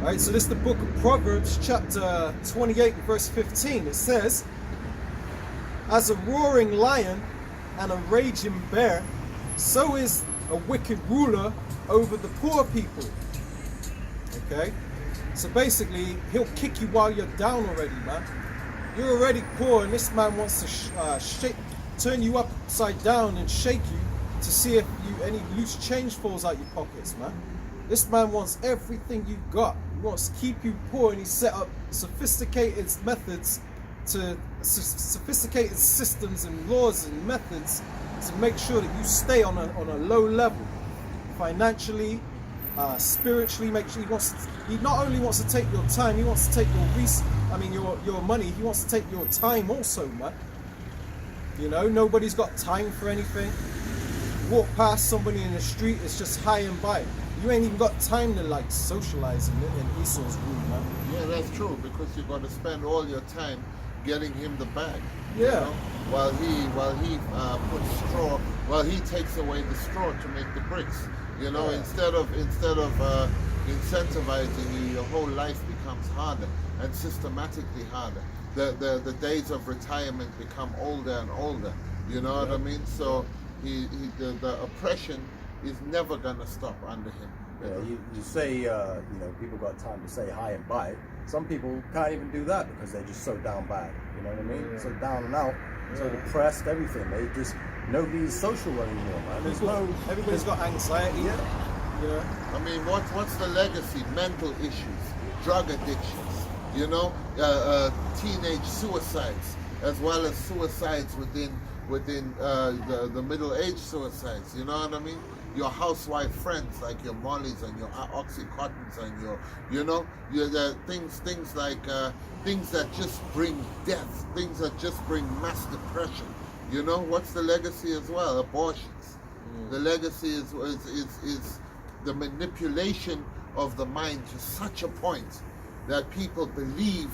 Right, so this is the book of Proverbs, chapter 28, verse 15. It says, as a roaring lion and a raging bear, so is a wicked ruler over the poor people. Okay? So basically, he'll kick you while you're down already, man. You're already poor, and this man wants to turn you upside down and shake you to see if any loose change falls out your pockets, man. This man wants everything you got. He wants to keep you poor, and he set up sophisticated methods sophisticated systems and laws and methods to make sure that you stay on a low level, financially, spiritually. Make sure he not only wants to take your time, he wants to take your money. He wants to take your time also, man. You know, nobody's got time for anything. Walk past somebody in the street, it's just high and by. You ain't even got time to like socialize in Esau's room, man. Yeah, that's true, because you're going to spend all your time getting him the bag. Yeah. You know? While he puts straw, while he takes away the straw to make the bricks. You know, Yeah. instead of incentivizing you, your whole life becomes harder and systematically harder. The days of retirement become older and older. You know what I mean? So the oppression is never gonna stop under him. Yeah, you say, people got time to say hi and bye. Some people can't even do that because they're just so down bad. You know what I mean? Yeah. So down and out, so depressed, everything. Nobody's social anymore, man. Everybody's got anxiety. Yeah. Yeah. I mean, what's the legacy? Mental issues, drug addictions, you know, teenage suicides, as well as suicides within the middle-aged suicides. You know what I mean? Your housewife friends, like your Mollys and your Oxycontins and the things like things that just bring death, things that just bring mass depression. You know, what's the legacy as well? Abortions. The legacy is the manipulation of the mind to such a point that people believe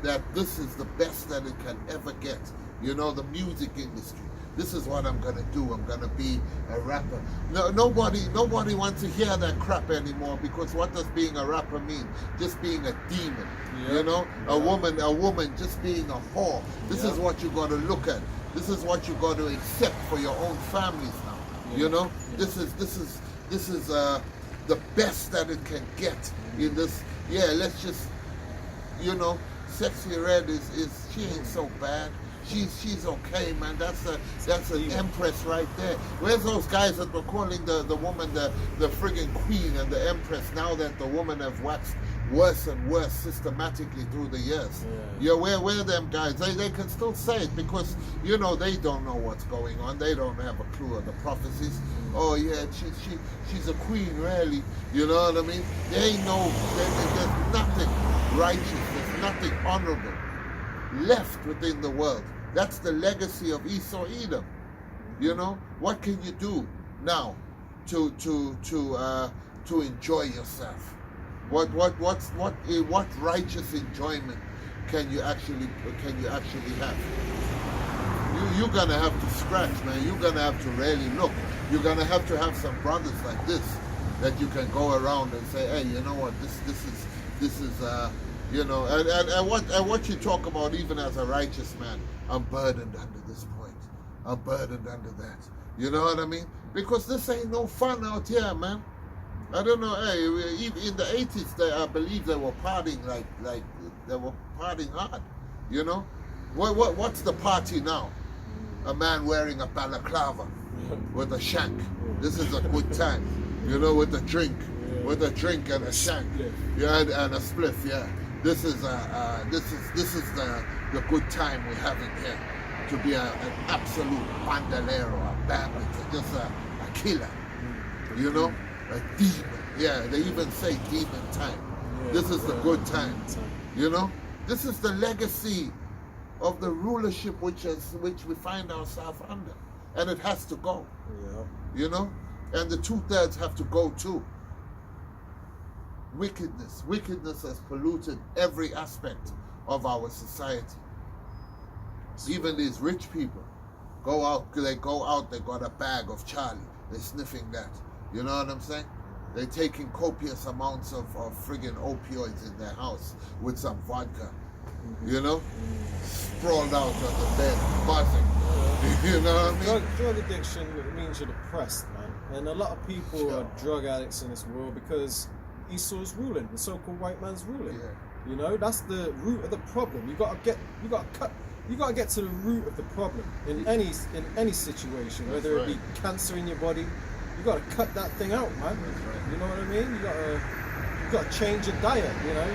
that this is the best that it can ever get. You know, the music industry. This is what I'm gonna do. I'm gonna be a rapper. No, nobody wants to hear that crap anymore, because what does being a rapper mean? Just being a demon. Yeah. You know, a woman just being a whore. This is what you gotta look at. This is what you got to accept for your own families now. You know, this is the best that it can get in this. Yeah, let's just, Sexy Red is she ain't so bad. She's okay, man. That's an empress right there. Where's those guys that were calling the woman the friggin' queen and the empress, now that the woman have waxed worse and worse systematically through the years? Yeah, where are them guys? They can still say it because, they don't know what's going on. They don't have a clue of the prophecies. Oh yeah, she's a queen, really. You know what I mean? There's nothing righteous, there's nothing honorable left within the world. That's the legacy of Esau Edom. You know, what can you do now to enjoy yourself? What righteous enjoyment can you actually have? You're gonna have to scratch, man. You're gonna have to really look. You're gonna have to have some brothers like this that you can go around and say, hey, you know what, this is and what you talk about, even as a righteous man, I'm burdened under this point. I'm burdened under that. You know what I mean? Because this ain't no fun out here, man. I don't know. Hey, in the 80s, I believe they were partying like they were partying hard. You know, what's the party now? A man wearing a balaclava with a shank. This is a good time. You know, with a drink and a shank. Yeah, and a spliff. Yeah. This is the good time we're having here, to be an absolute bandolero, a bandit, just a killer, a demon. Yeah, they even say demon time. This is the good time. This is the legacy of the rulership which we find ourselves under, and it has to go. Yeah. And the 2/3 have to go too. Wickedness has polluted every aspect of our society. Even these rich people they got a bag of Charlie. They're sniffing that. You know what I'm saying? They're taking copious amounts of friggin' opioids in their house with some vodka. You know? Sprawled out on the bed, buzzing. You know what I mean? Drug addiction, it means you're depressed, man. And a lot of people are drug addicts in this world because Esau's ruling, the so-called white man's ruling. Yeah. You know, that's the root of the problem. You gotta get to the root of the problem in any situation, whether it be cancer in your body. You gotta cut that thing out, man. You know what I mean? You gotta change your diet. You know,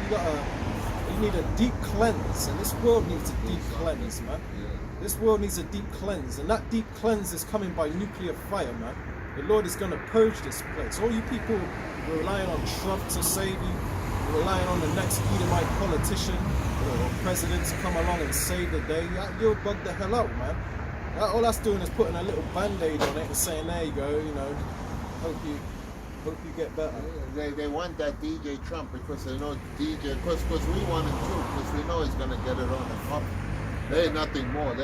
you need a deep cleanse, and this world needs a deep cleanse, man. This world needs a deep cleanse, and that deep cleanse is coming by nuclear fire, man. The Lord is going to purge this place. All you people relying on Trump to save you, relying on the next Edomite politician or president to come along and save the day, you'll bug the hell out, man. All that's doing is putting a little band-aid on it and saying, there you go, you know, hope you get better. They want that DJ Trump because they know DJ, because we want him too, because we know he's going to get it on and pop. There ain't nothing more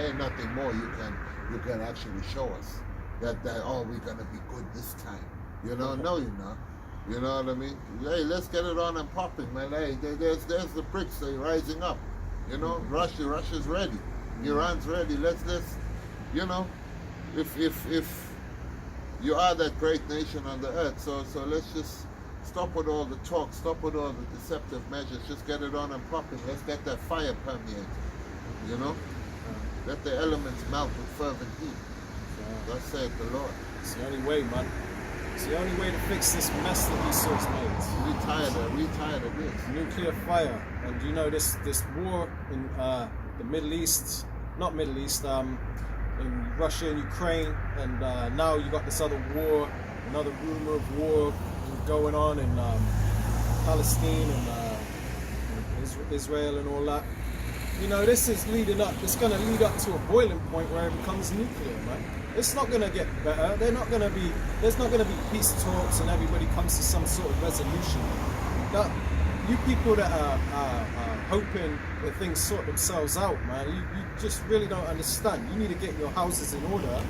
you can actually show us that oh, we're gonna be good this time. You know, no you're not. You know what I mean? Hey, let's get it on and popping, man. Hey, there's the bricks, they're rising up. You know, Russia's ready. Iran's ready. Let's you know, if you are that great nation on the earth, so let's just stop with all the talk, stop with all the deceptive measures, just get it on and popping. Let's get that fire permeated. You know? Let the elements melt with fervent heat. Thus saith the Lord. It's the only way, man. It's the only way to fix this mess that Esau's made. We tired of this. Nuclear fire. And you know, this war in the Middle East, not Middle East, in Russia and Ukraine, and now you got this other war, another rumor of war going on in Palestine and Israel and all that. You know, this is leading up, it's going to lead up to a boiling point where it becomes nuclear, man. It's not going to get better. There's not going to be peace talks and everybody comes to some sort of resolution. You people that are hoping that things sort themselves out, man, you just really don't understand. You need to get your houses in order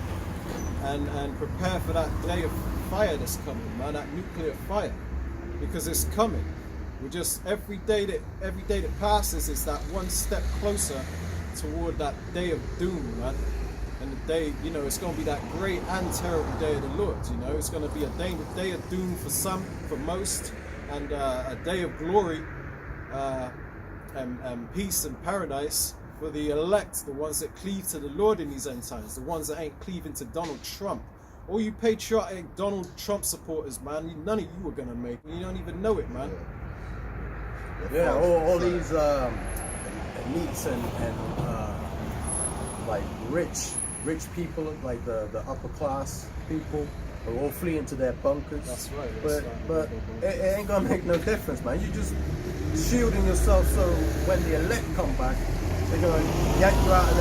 and prepare for that day of fire that's coming, man, that nuclear fire, because it's coming. We're just every day that passes is that one step closer toward that day of doom, man. And the day, you know, it's going to be that great and terrible day of the Lord. You know, it's going to be a day of doom for some, for most, and a day of glory and peace and paradise for the elect, the ones that cleave to the Lord in these end times, the ones that ain't cleaving to Donald Trump. All you patriotic Donald Trump supporters, man, none of you are going to make it. You don't even know it, man. Yeah, all these elites and like rich people, like the upper class people, are all fleeing to their bunkers. That's right. But it ain't gonna make no difference, man. You're just shielding yourself so when the elect come back, they're gonna yank you out of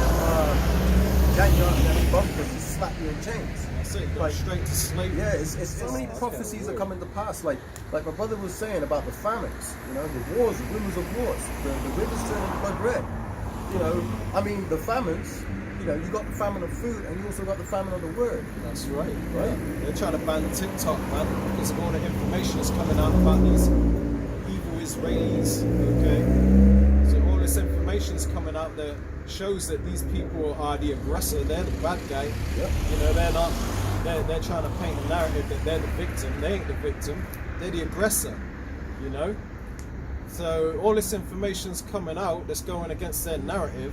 them bunkers and slap you in chains. That's it. Go straight to slavery. Yeah, it's so many prophecies are coming to pass. Like my brother was saying about the famines. You know, the wars, the rumors of wars, the rivers turning blood red. You know, I mean, the famines. You know, you got the famine of food, and you also got the famine of the word. That's right. Yeah. They're trying to ban TikTok, man, because of all the information that's coming out about these evil Israelis. Okay, so all this information is coming out that shows that these people are the aggressor. They're the bad guy. Yep. You know, they're not. They're trying to paint a narrative that they're the victim. They ain't the victim. They're the aggressor. You know. So all this information's coming out that's going against their narrative.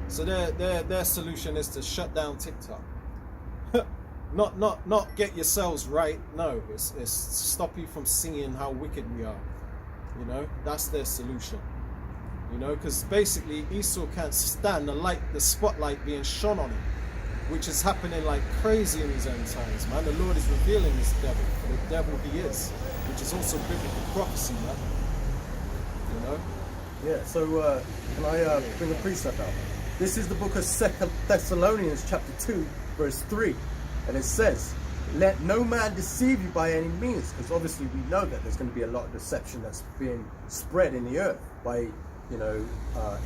So their solution is to shut down TikTok. not get yourselves right. No, it's stop you from seeing how wicked we are. You know, that's their solution. You know, because basically Esau can't stand the spotlight being shone on him, which is happening like crazy in these end times, man. The Lord is revealing this devil, the devil he is, which is also biblical prophecy, man. You know. Yeah. So can I bring a precept out? This is the book of 2 Thessalonians chapter 2, verse 3. And it says, let no man deceive you by any means. Because obviously we know that there's going to be a lot of deception that's being spread in the earth by, you know,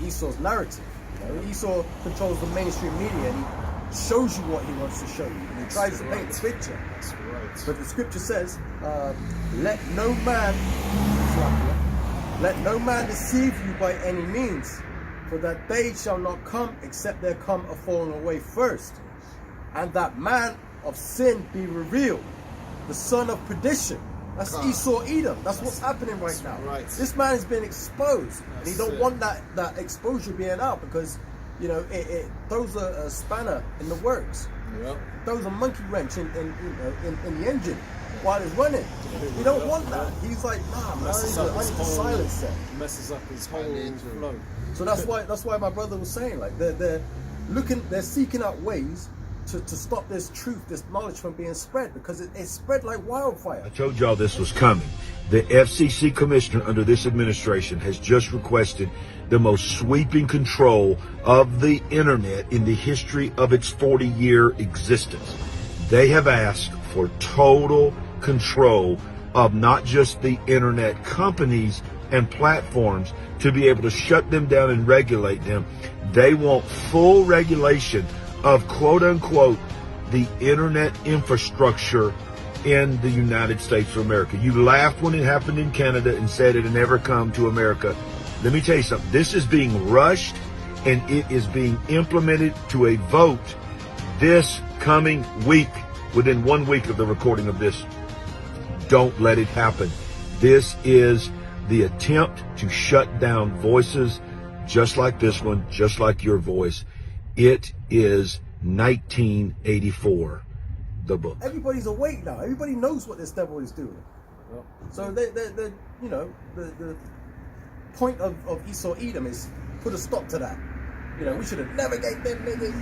Esau's narrative. You know, Esau controls the mainstream media and he shows you what he wants to show you. And he tries to paint the picture. That's right. But the scripture says, let no man deceive you by any means, for that day shall not come except there come a falling away first, and that man of sin be revealed, the son of perdition. That's Esau Edom. That's what's happening right now. Right. This man has been exposed, and he don't it. want that exposure being out, because it throws a spanner in the works. Yep. Throws a monkey wrench in the engine while it's running. You don't want that. He's like, nah, man, I need to silence that. Messes up his whole flow. So that's why my brother was saying, like, they're seeking out ways to stop this truth, this knowledge from being spread, because it's spread like wildfire. I told y'all this was coming. The FCC commissioner under this administration has just requested the most sweeping control of the internet in the history of its 40-year existence. They have asked for total control of not just the internet companies and platforms to be able to shut them down and regulate them. They want full regulation of, quote unquote, the internet infrastructure in the United States of America. You laughed when it happened in Canada and said it had never come to America. Let me tell you something. This is being rushed, and it is being implemented to a vote this coming week, within 1 week of the recording of this. Don't let it happen. This is the attempt to shut down voices just like this one, just like your voice. It is 1984, the book. Everybody's awake now. Everybody knows what this devil is doing. Yep. So the point of Esau Edom is put a stop to that. We should have never gave them niggas.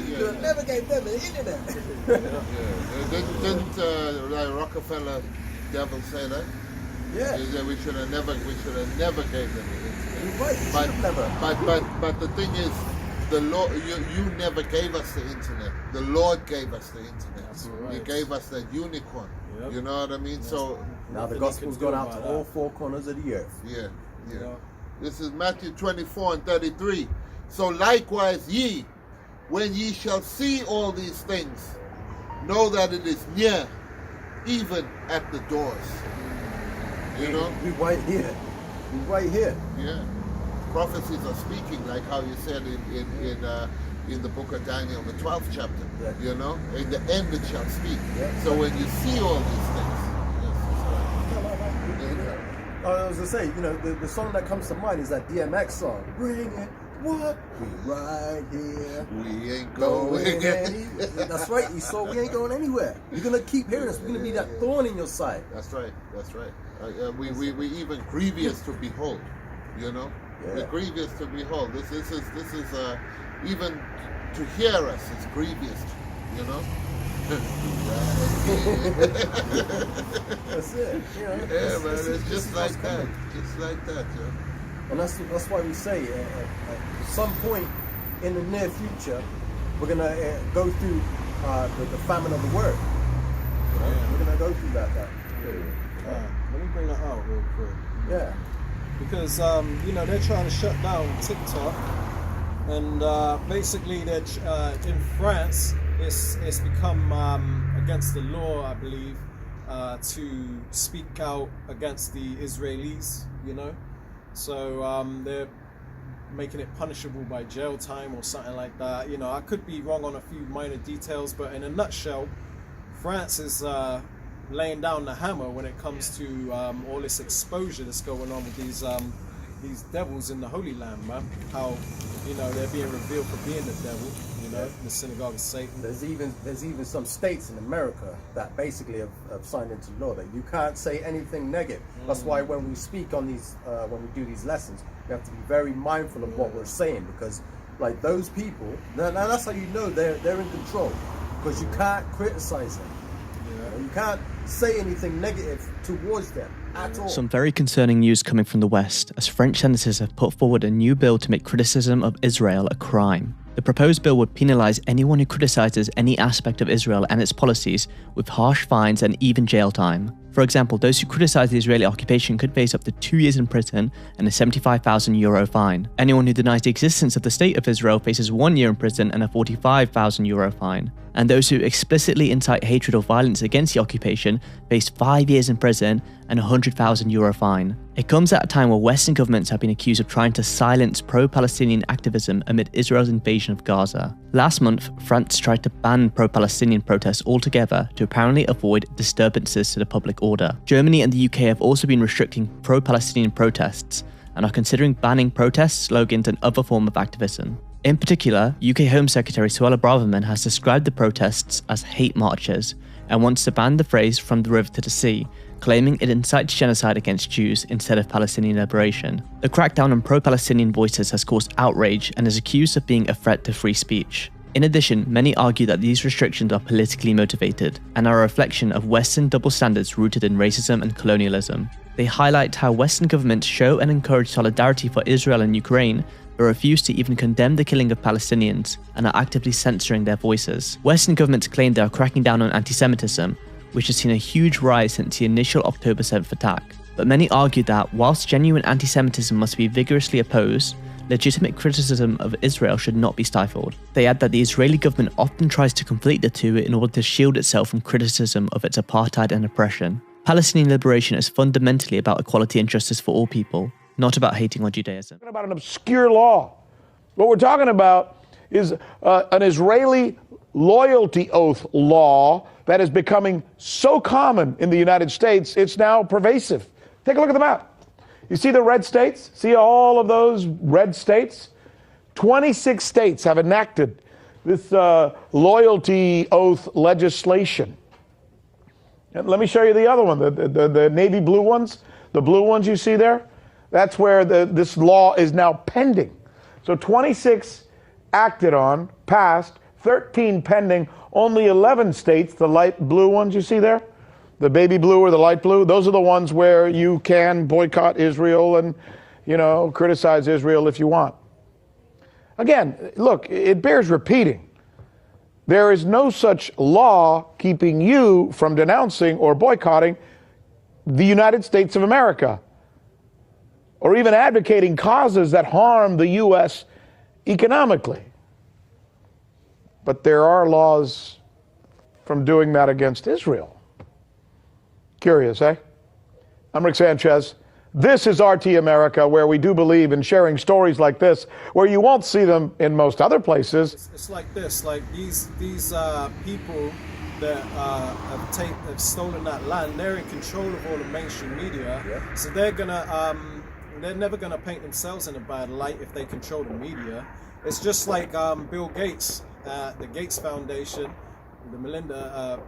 Should have never gave them the internet. Didn't Rockefeller devil say that? Yeah. We should have never gave them the internet. You're right. We should have never. But the thing is, the Lord, you never gave us the internet. The Lord gave us the internet. That's right. He gave us that unicorn. Yep. You know what I mean? Yes. So now the gospel's gone out to all four corners of the earth. Yeah. This is Matthew 24:33. So likewise ye, when ye shall see all these things, know that it is near, even at the doors. You know? We're right here. We're right here. Yeah. Prophecies are speaking, like how you said in the book of Daniel, the 12th chapter. Yeah. You know? In the end it shall speak. Yeah. So when you see all these things, I was gonna say, the song that comes to mind is that DMX song. Bring it, what? We right here. We ain't going anywhere. That's right, Esau. We ain't going anywhere. You're gonna keep hearing us. We're gonna be that thorn in your side. That's right. We even grievous to behold. Yeah. We're grievous to behold. This is even to hear us is grievous. That's it. Yeah, man. It's just like that. It's like that, And that's why we say at some point in the near future, we're gonna go through the famine of the word. We're gonna go through that. Let me bring that out real quick. Yeah. Because they're trying to shut down TikTok, and basically they're in France. It's become against the law, I believe, to speak out against the Israelis, So they're making it punishable by jail time or something like that. I could be wrong on a few minor details, but in a nutshell, France is laying down the hammer when it comes to all this exposure that's going on with these devils in the Holy Land, man. How they're being revealed for being the devil, in the synagogue of Satan. There's even some states in America that basically have signed into law that you can't say anything negative. That's why when we speak on these, when we do these lessons, we have to be very mindful of what we're saying, because like those people, now that's how you know they're in control, because you can't criticize them. You can't say anything negative towards them at all. Some very concerning news coming from the West, as French senators have put forward a new bill to make criticism of Israel a crime. The proposed bill would penalise anyone who criticises any aspect of Israel and its policies with harsh fines and even jail time. For example, those who criticize the Israeli occupation could face up to 2 years in prison and a €75,000 fine. Anyone who denies the existence of the State of Israel faces 1 year in prison and a €45,000 fine. And those who explicitly incite hatred or violence against the occupation face 5 years in prison and a €100,000 fine. It comes at a time where Western governments have been accused of trying to silence pro-Palestinian activism amid Israel's invasion of Gaza. Last month, France tried to ban pro-Palestinian protests altogether to apparently avoid disturbances to the public order. Germany and the UK have also been restricting pro-Palestinian protests and are considering banning protests, slogans and other forms of activism. In particular, UK Home Secretary Suella Braverman has described the protests as hate marches and wants to ban the phrase "from the river to the sea," claiming it incites genocide against Jews instead of Palestinian liberation. The crackdown on pro-Palestinian voices has caused outrage and is accused of being a threat to free speech. In addition, many argue that these restrictions are politically motivated and are a reflection of Western double standards rooted in racism and colonialism. They highlight how Western governments show and encourage solidarity for Israel and Ukraine, but refuse to even condemn the killing of Palestinians and are actively censoring their voices. Western governments claim they are cracking down on anti-Semitism, which has seen a huge rise since the initial October 7th attack. But many argue that, whilst genuine anti-Semitism must be vigorously opposed, legitimate criticism of Israel should not be stifled. They add that the Israeli government often tries to conflate the two in order to shield itself from criticism of its apartheid and oppression. Palestinian liberation is fundamentally about equality and justice for all people, not about hating on Judaism. We're talking about an obscure law. What we're talking about is an Israeli loyalty oath law that is becoming so common in the United States, it's now pervasive. Take a look at the map. You see the red states? See all of those red states? 26 states have enacted this loyalty oath legislation. And let me show you the other one, the navy blue ones. The blue ones you see there? That's where this law is now pending. So 26 acted on, passed, 13 pending, only 11 states, the light blue ones you see there, the baby blue or the light blue, those are the ones where you can boycott Israel and, criticize Israel if you want. Again, look, it bears repeating. There is no such law keeping you from denouncing or boycotting the United States of America, or even advocating causes that harm the U.S. economically. But there are laws from doing that against Israel. Curious, eh? I'm Rick Sanchez. This is RT America, where we do believe in sharing stories like this, where you won't see them in most other places. It's like this, like these people that have stolen that land, they're in control of all the mainstream media, yeah. So they're never gonna paint themselves in a bad light if they control the media. It's just like Bill Gates, the Gates Foundation, the Melinda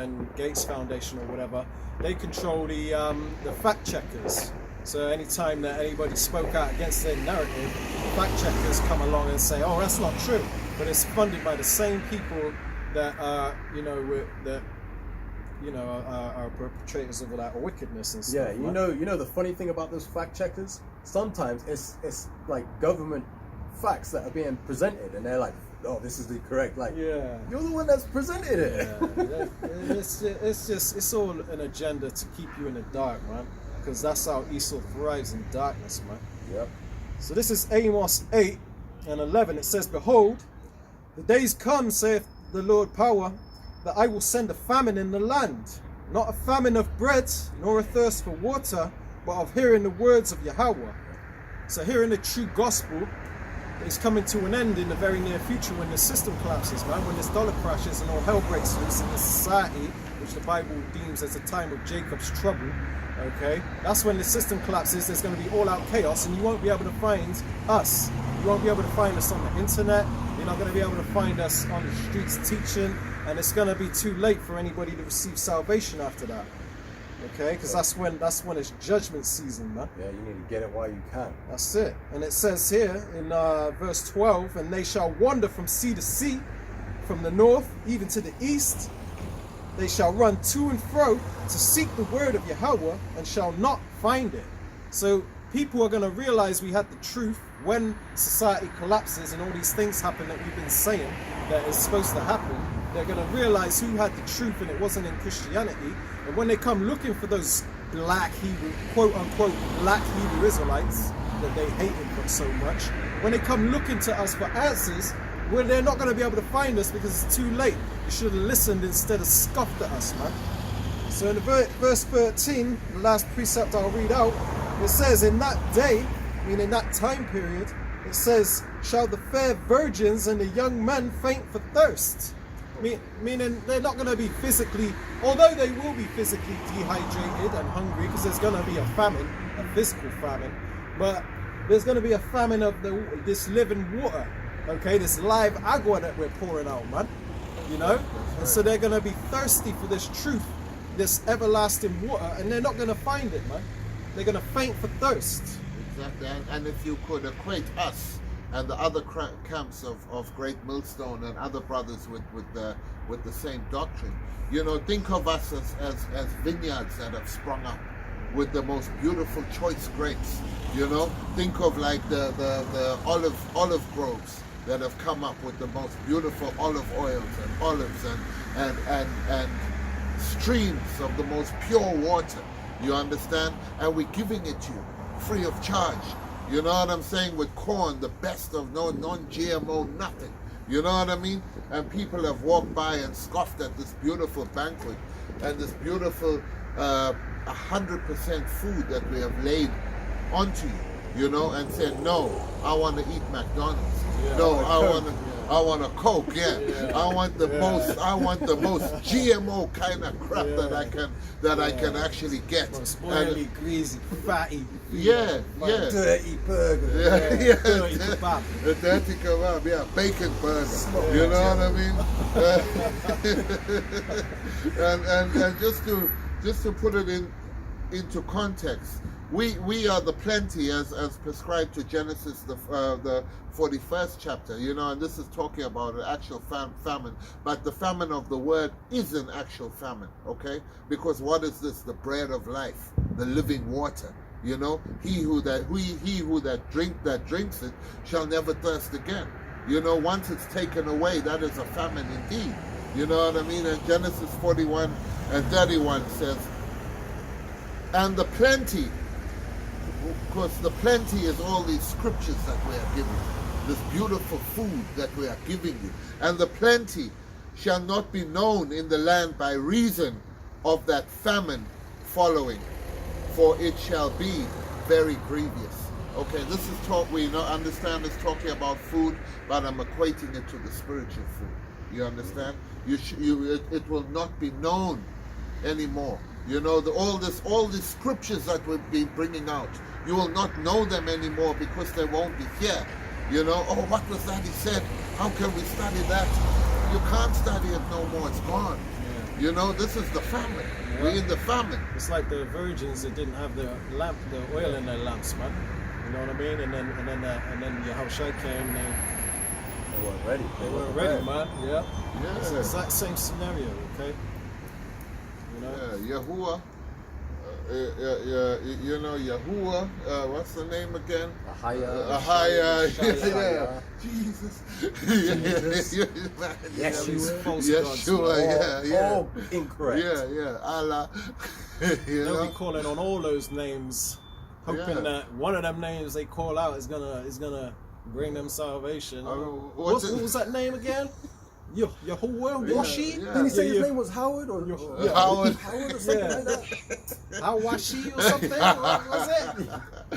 and Gates Foundation or whatever. They control the fact checkers. So anytime that anybody spoke out against their narrative, fact checkers come along and say, "Oh, that's not true." But it's funded by the same people that are perpetrators of all that wickedness and stuff. Yeah, you know the funny thing about those fact checkers? Sometimes it's like government facts that are being presented, and they're like, "Oh, this is the correct." Like, yeah, you're the one that's presented it. Yeah, it's all an agenda to keep you in the dark, man. Because that's how Esau thrives in darkness, man. Yep. So this is Amos 8:11. It says, "Behold, the days come, saith the Lord power, that I will send a famine in the land, not a famine of bread, nor a thirst for water, but of hearing the words of Yahweh." So hearing the true gospel is coming to an end in the very near future when the system collapses, man. When this dollar crashes and all hell breaks loose in this society, which the Bible deems as a time of Jacob's trouble. Okay, that's when the system collapses. There's going to be all-out chaos, and you won't be able to find us. You won't be able to find us on the internet. You're not going to be able to find us on the streets teaching, and it's going to be too late for anybody to receive salvation after that. Okay, because that's when it's judgment season, man. Yeah, you need to get it while you can. That's it. And it says here in verse 12, "And they shall wander from sea to sea, from the north even to the east. They shall run to and fro to seek the word of Yahweh, and shall not find it." So people are going to realize we had the truth when society collapses and all these things happen that we've been saying that is supposed to happen. they're going to realize who had the truth, and it wasn't in Christianity. And when they come looking for those black Hebrew, quote unquote, black Hebrew Israelites that they hated them so much, when they come looking to us for answers, well, they're not going to be able to find us because it's too late. You should have listened instead of scoffed at us, man. So in the verse 13, the last precept I'll read out, it says, in that day, meaning that time period, it says, shall the fair virgins and the young men faint for thirst? Meaning they're not going to be physically, although they will be physically dehydrated and hungry, because there's going to be a famine, a physical famine, but there's going to be a famine of this living water, okay, this live agua that we're pouring out, man, you know? And so they're going to be thirsty for this truth, this everlasting water, and they're not going to find it, man. They're going to faint for thirst. Exactly, and if you could equate us and the other camps of Great Millstone and other brothers with the same doctrine, you know, think of us as vineyards that have sprung up with the most beautiful choice grapes. You know, think of like the olive groves that have come up with the most beautiful olive oils and olives and streams of the most pure water. You understand? And we're giving it to you free of charge. You know what I'm saying? With corn, the best of non-GMO, nothing. You know what I mean? And people have walked by and scoffed at this beautiful banquet and this beautiful 100% food that we have laid onto you, you know, and said, no, I want to eat McDonald's. Yeah, no, I want a Coke. Yeah. I want the most GMO kind of crap that I can actually get. Oily, greasy, fatty. Dirty burger. Dirty kebab. The dirty kebab, yeah, bacon burger. You know what I mean? and just to put it into context, we are the plenty as prescribed to Genesis, the 41st chapter, you know, and this is talking about an actual famine, but the famine of the word is an actual famine, okay? Because what is this? The bread of life, the living water, you know? He who drinks it shall never thirst again. You know, once it's taken away, that is a famine indeed. You know what I mean? And Genesis 41 and 31 says, and the plenty, because the plenty is all these scriptures that we are giving you, this beautiful food that we are giving you. And the plenty shall not be known in the land by reason of that famine following, for it shall be very grievous. Okay, this is talk, we understand it's talking about food, but I'm equating it to the spiritual food. You understand? It will not be known anymore. You know, all these scriptures that we've been bringing out, you will not know them anymore because they won't be here. You know, oh, what was that he said? How can we study that? You can't study it no more. It's gone. Yeah. You know, this is the famine. Yeah. We're in the famine. It's like the virgins that didn't have the oil in their lamps, man. You know what I mean? And then Yahushua came. They weren't ready. They weren't ready, man. Yeah. It's the exact same scenario. Okay. Yeah, Yahuwah, you know, Yahuwah, what's the name again? Ahaya, yeah. Jesus. Yeshua, yeah. All incorrect. Yeah, Allah. They'll be calling on all those names, hoping that one of them names they call out is gonna bring them salvation. What was that name again? Yahuwah, Washi? Didn't he say his name was Howard or Howard or something like that? Hawashi or something? What was it?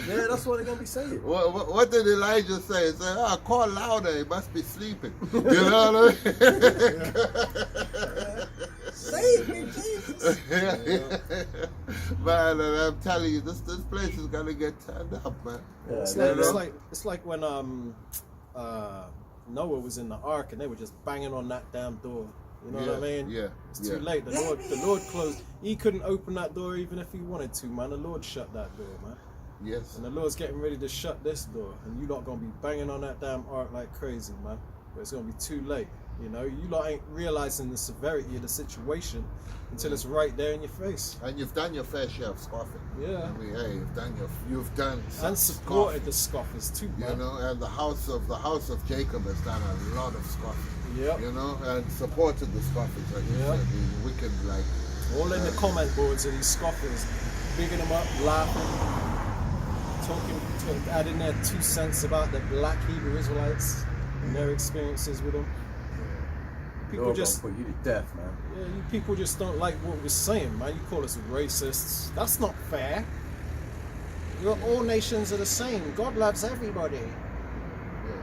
Yeah, that's what they're gonna be saying. What did Elijah say? He said, call louder, he must be sleeping. You know what I mean? Save me, Jesus. Man, and I'm telling you, this place is gonna get turned up, man. It's like when Noah was in the ark and they were just banging on that damn door. You know what I mean? Yeah. It's too late. The Lord closed. He couldn't open that door even if he wanted to, man. The Lord shut that door, man. Yes. And the Lord's getting ready to shut this door, and you're not gonna be banging on that damn ark like crazy, man. but it's going to be too late. You know, you lot ain't realizing the severity of the situation until it's right there in your face. And you've done your fair share of scoffing. Yeah. I mean, hey, you've done And supported the scoffers too, man. You know, and the house of Jacob has done a lot of scoffing. Yep. You know, and supported the scoffers, like you said, the wicked, like. All in the comment boards of these scoffers, bigging them up, laughing, adding their 2 cents about the black Hebrew Israelites and their experiences with them. People just put you to death, man. Yeah, you people just don't like what we're saying, man. You call us racists. That's not fair. All nations are the same. God loves everybody.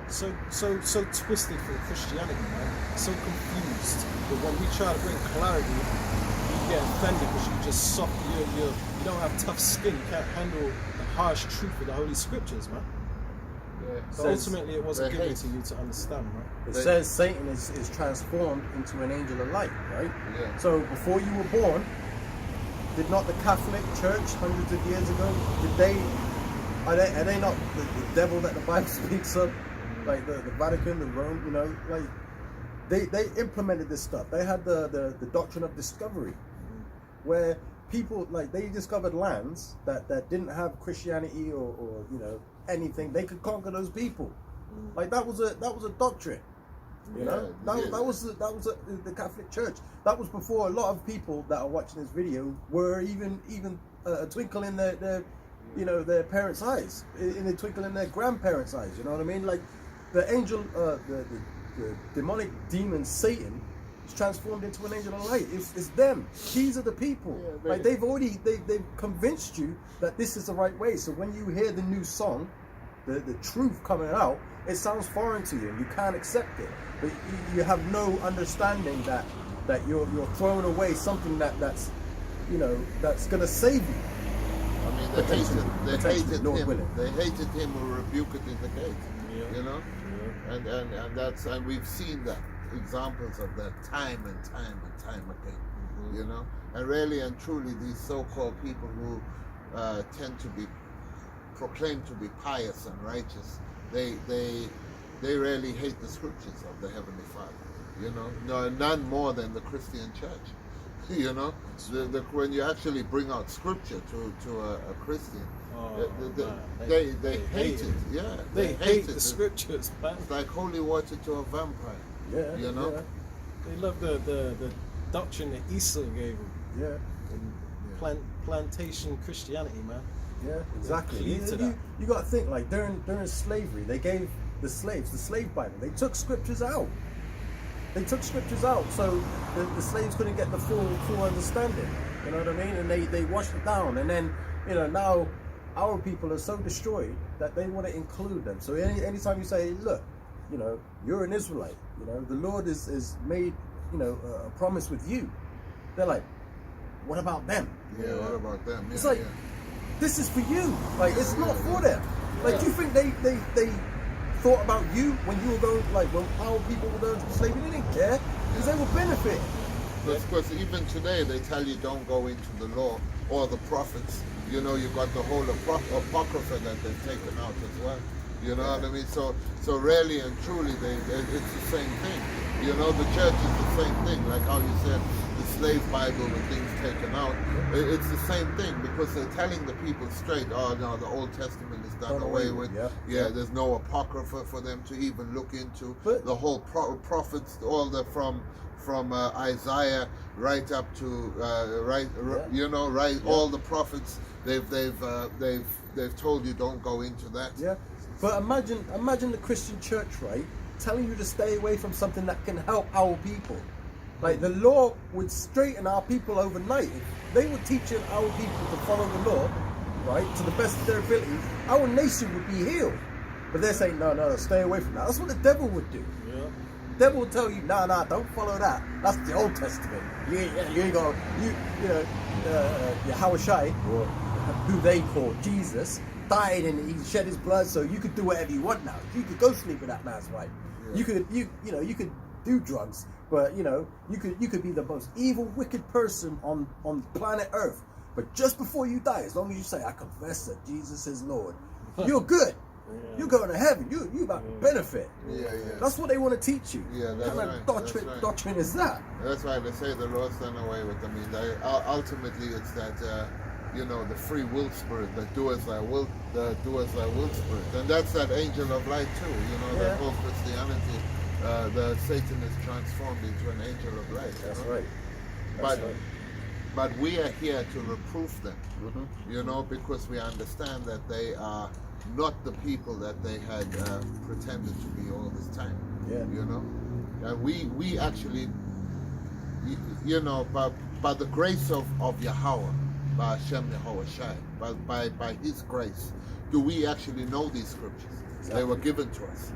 So twisted for Christianity, man. So confused. But when we try to bring clarity, you get offended because you just soft. You don't have tough skin. You can't handle the harsh truth of the Holy Scriptures, man. So ultimately, it wasn't given to you to understand, right? It says Satan is transformed into an angel of light, right? Yeah. So before you were born, did not the Catholic Church hundreds of years ago, are they not the devil that the Bible speaks of? Like the Vatican, the Rome, you know, like they implemented this stuff. They had the doctrine of discovery, where people, like, they discovered lands that didn't have Christianity or you know, anything. They could conquer those people. Like that was a doctrine. You know, that was the Catholic Church. That was before a lot of people that are watching this video were even a twinkle in their you know, their parents' eyes, in a twinkle in their grandparents' eyes. You know what I mean? Like the angel, the demonic demon Satan is transformed into an angel of light. It's them. These are the people. Yeah, like they've convinced you that this is the right way. So when you hear the new song, the truth coming out, it sounds foreign to you and you can't accept it. But you have no understanding that you're throwing away something that's, you know, that's gonna save you. I mean, they hated him. They hated him who rebuked it in the gate. Yeah. You know, and we've seen that examples of that time and time again. You know, and really and truly, these so-called people who tend to be proclaimed to be pious and righteous, they really hate the scriptures of the Heavenly Father. You know, no, none more than the Christian Church. You know, when you actually bring out scripture to a Christian, they hate it. Yeah, they hate the scriptures, man. It's like holy water to a vampire. Yeah, you know. Yeah. They love the doctrine that Esau gave them. Yeah. Plantation Christianity, man. Yeah, exactly. You got to think, like during slavery, they gave the slaves the slave Bible. They took scriptures out. So the slaves couldn't get the full understanding. You know what I mean? And they washed it down. And then, you know, now our people are so destroyed that they want to include them. So anytime you say, look, you know, you're an Israelite, you know, the Lord is made, you know, a promise with you. They're like, what about them? Yeah, what about them? Yeah, it's like, this is for you. Like, it's not for them. Like, do you think they thought about you when you were going, like, when our people were going to slavery? They didn't care, because they were benefiting. Because even today they tell you don't go into the law or the prophets. You know, you got the whole apocrypha that they've taken out as well. You know what I mean? So really and truly, it's the same thing. You know, the church is the same thing. Like how you said, the slave Bible and things taken out. It's the same thing because they're telling the people straight, oh no, the Old Testament is done away with. Yeah, there's no apocrypha for them to even look into. But the whole prophets, all the from Isaiah right up to all the prophets, they've told you don't go into that. Yeah, but imagine the Christian church, right, telling you to stay away from something that can help our people. Like the law would straighten our people overnight. If they were teaching our people to follow the law, right, to the best of their ability, our nation would be healed. But they're saying, no, stay away from that. That's what the devil would do. Yeah. The devil will tell you, nah, don't follow that. That's the Old Testament. You ain't gonna, Yahushai, or who they call Jesus, died and he shed his blood, so you could do whatever you want now. You could go sleep with that man's wife. Yeah. You could do drugs, but you could be the most evil, wicked person on planet Earth. But just before you die, as long as you say, I confess that Jesus is Lord, you're good. You're going to heaven. You about to benefit. Yeah. That's what they want to teach you. Yeah, that's What kind right. of doctrine, That's right. doctrine is that? That's why they say the Lord's done away with. I mean, ultimately, it's that the free will spirit, the do as I will spirit, and that's that angel of light too. That whole Christianity, the Satan is transformed into an angel of light. That's right. That's right. But we are here to reproof them, because we understand that they are not the people that they had pretended to be all this time. Yeah. And we actually, by the grace of Yahweh, by Hashem Yahweh Shai, by His grace, do we actually know these scriptures? Exactly. They were given to us,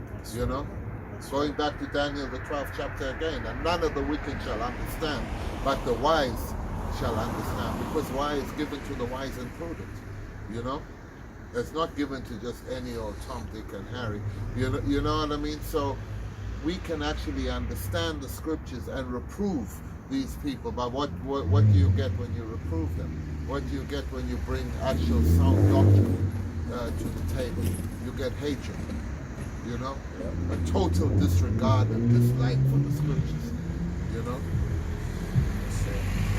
Going back to Daniel, the 12th chapter again, and none of the wicked shall understand, but the wise shall understand, because why is given to the wise and prudent, It's not given to just any old Tom, Dick, and Harry, you know what I mean? So we can actually understand the scriptures and reprove these people. But what do you get when you reprove them? What do you get when you bring actual sound doctrine to the table? You get hatred, a total disregard and dislike for the scriptures,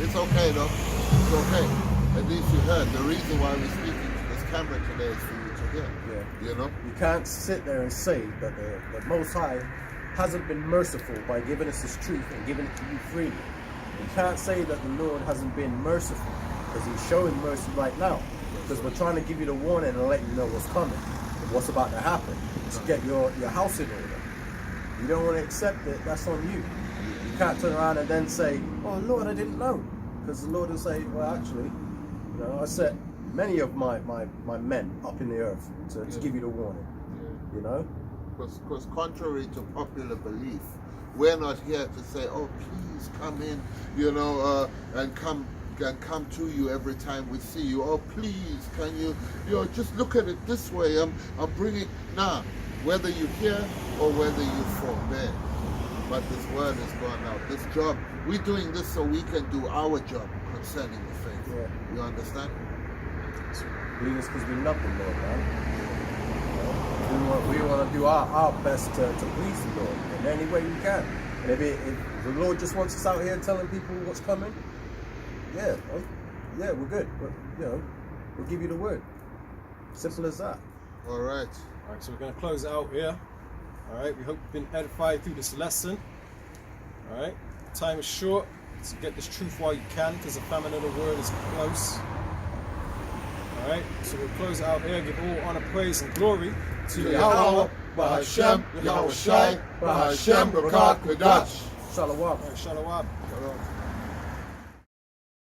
It's okay though, it's okay. At least you heard. The reason why we're speaking to this camera today is for you to hear. Yeah. You can't sit there and say that the Most High hasn't been merciful by giving us His truth and giving it to you freely. You can't say that the Lord hasn't been merciful, because He's showing mercy right now. Because we're trying to give you the warning and let you know what's coming, what's about to happen, to get your house in order. You don't want to accept it, that's on you. You can't turn around and then say, oh Lord, I didn't know. Because the Lord will say, well actually, I set many of my men up in the earth to give you the warning. Because contrary to popular belief, we're not here to say, oh please come in, and come to you every time we see you. Oh please, can you just look at it this way. I'm bringing whether you hear or whether you forbear. But this word is going out. This job, we're doing this so we can do our job concerning the faith. You understand? Doing this because we love the Lord, man. We want to do our best to please the Lord in any way we can. And if the Lord just wants us out here telling people what's coming, we're good. But we'll give you the word. Simple as that. All right. All right. So we're going to close it out here. All right. We hope you've been edified through this lesson. All right. Time is short, so get this truth while you can, because the famine of the word is close. All right. So we'll close it out here. Give all honor, praise, and glory to Yahweh, Bahashem, Yahweh Shai, Bahashem, Barak, Kadash. Shalom. Shalom.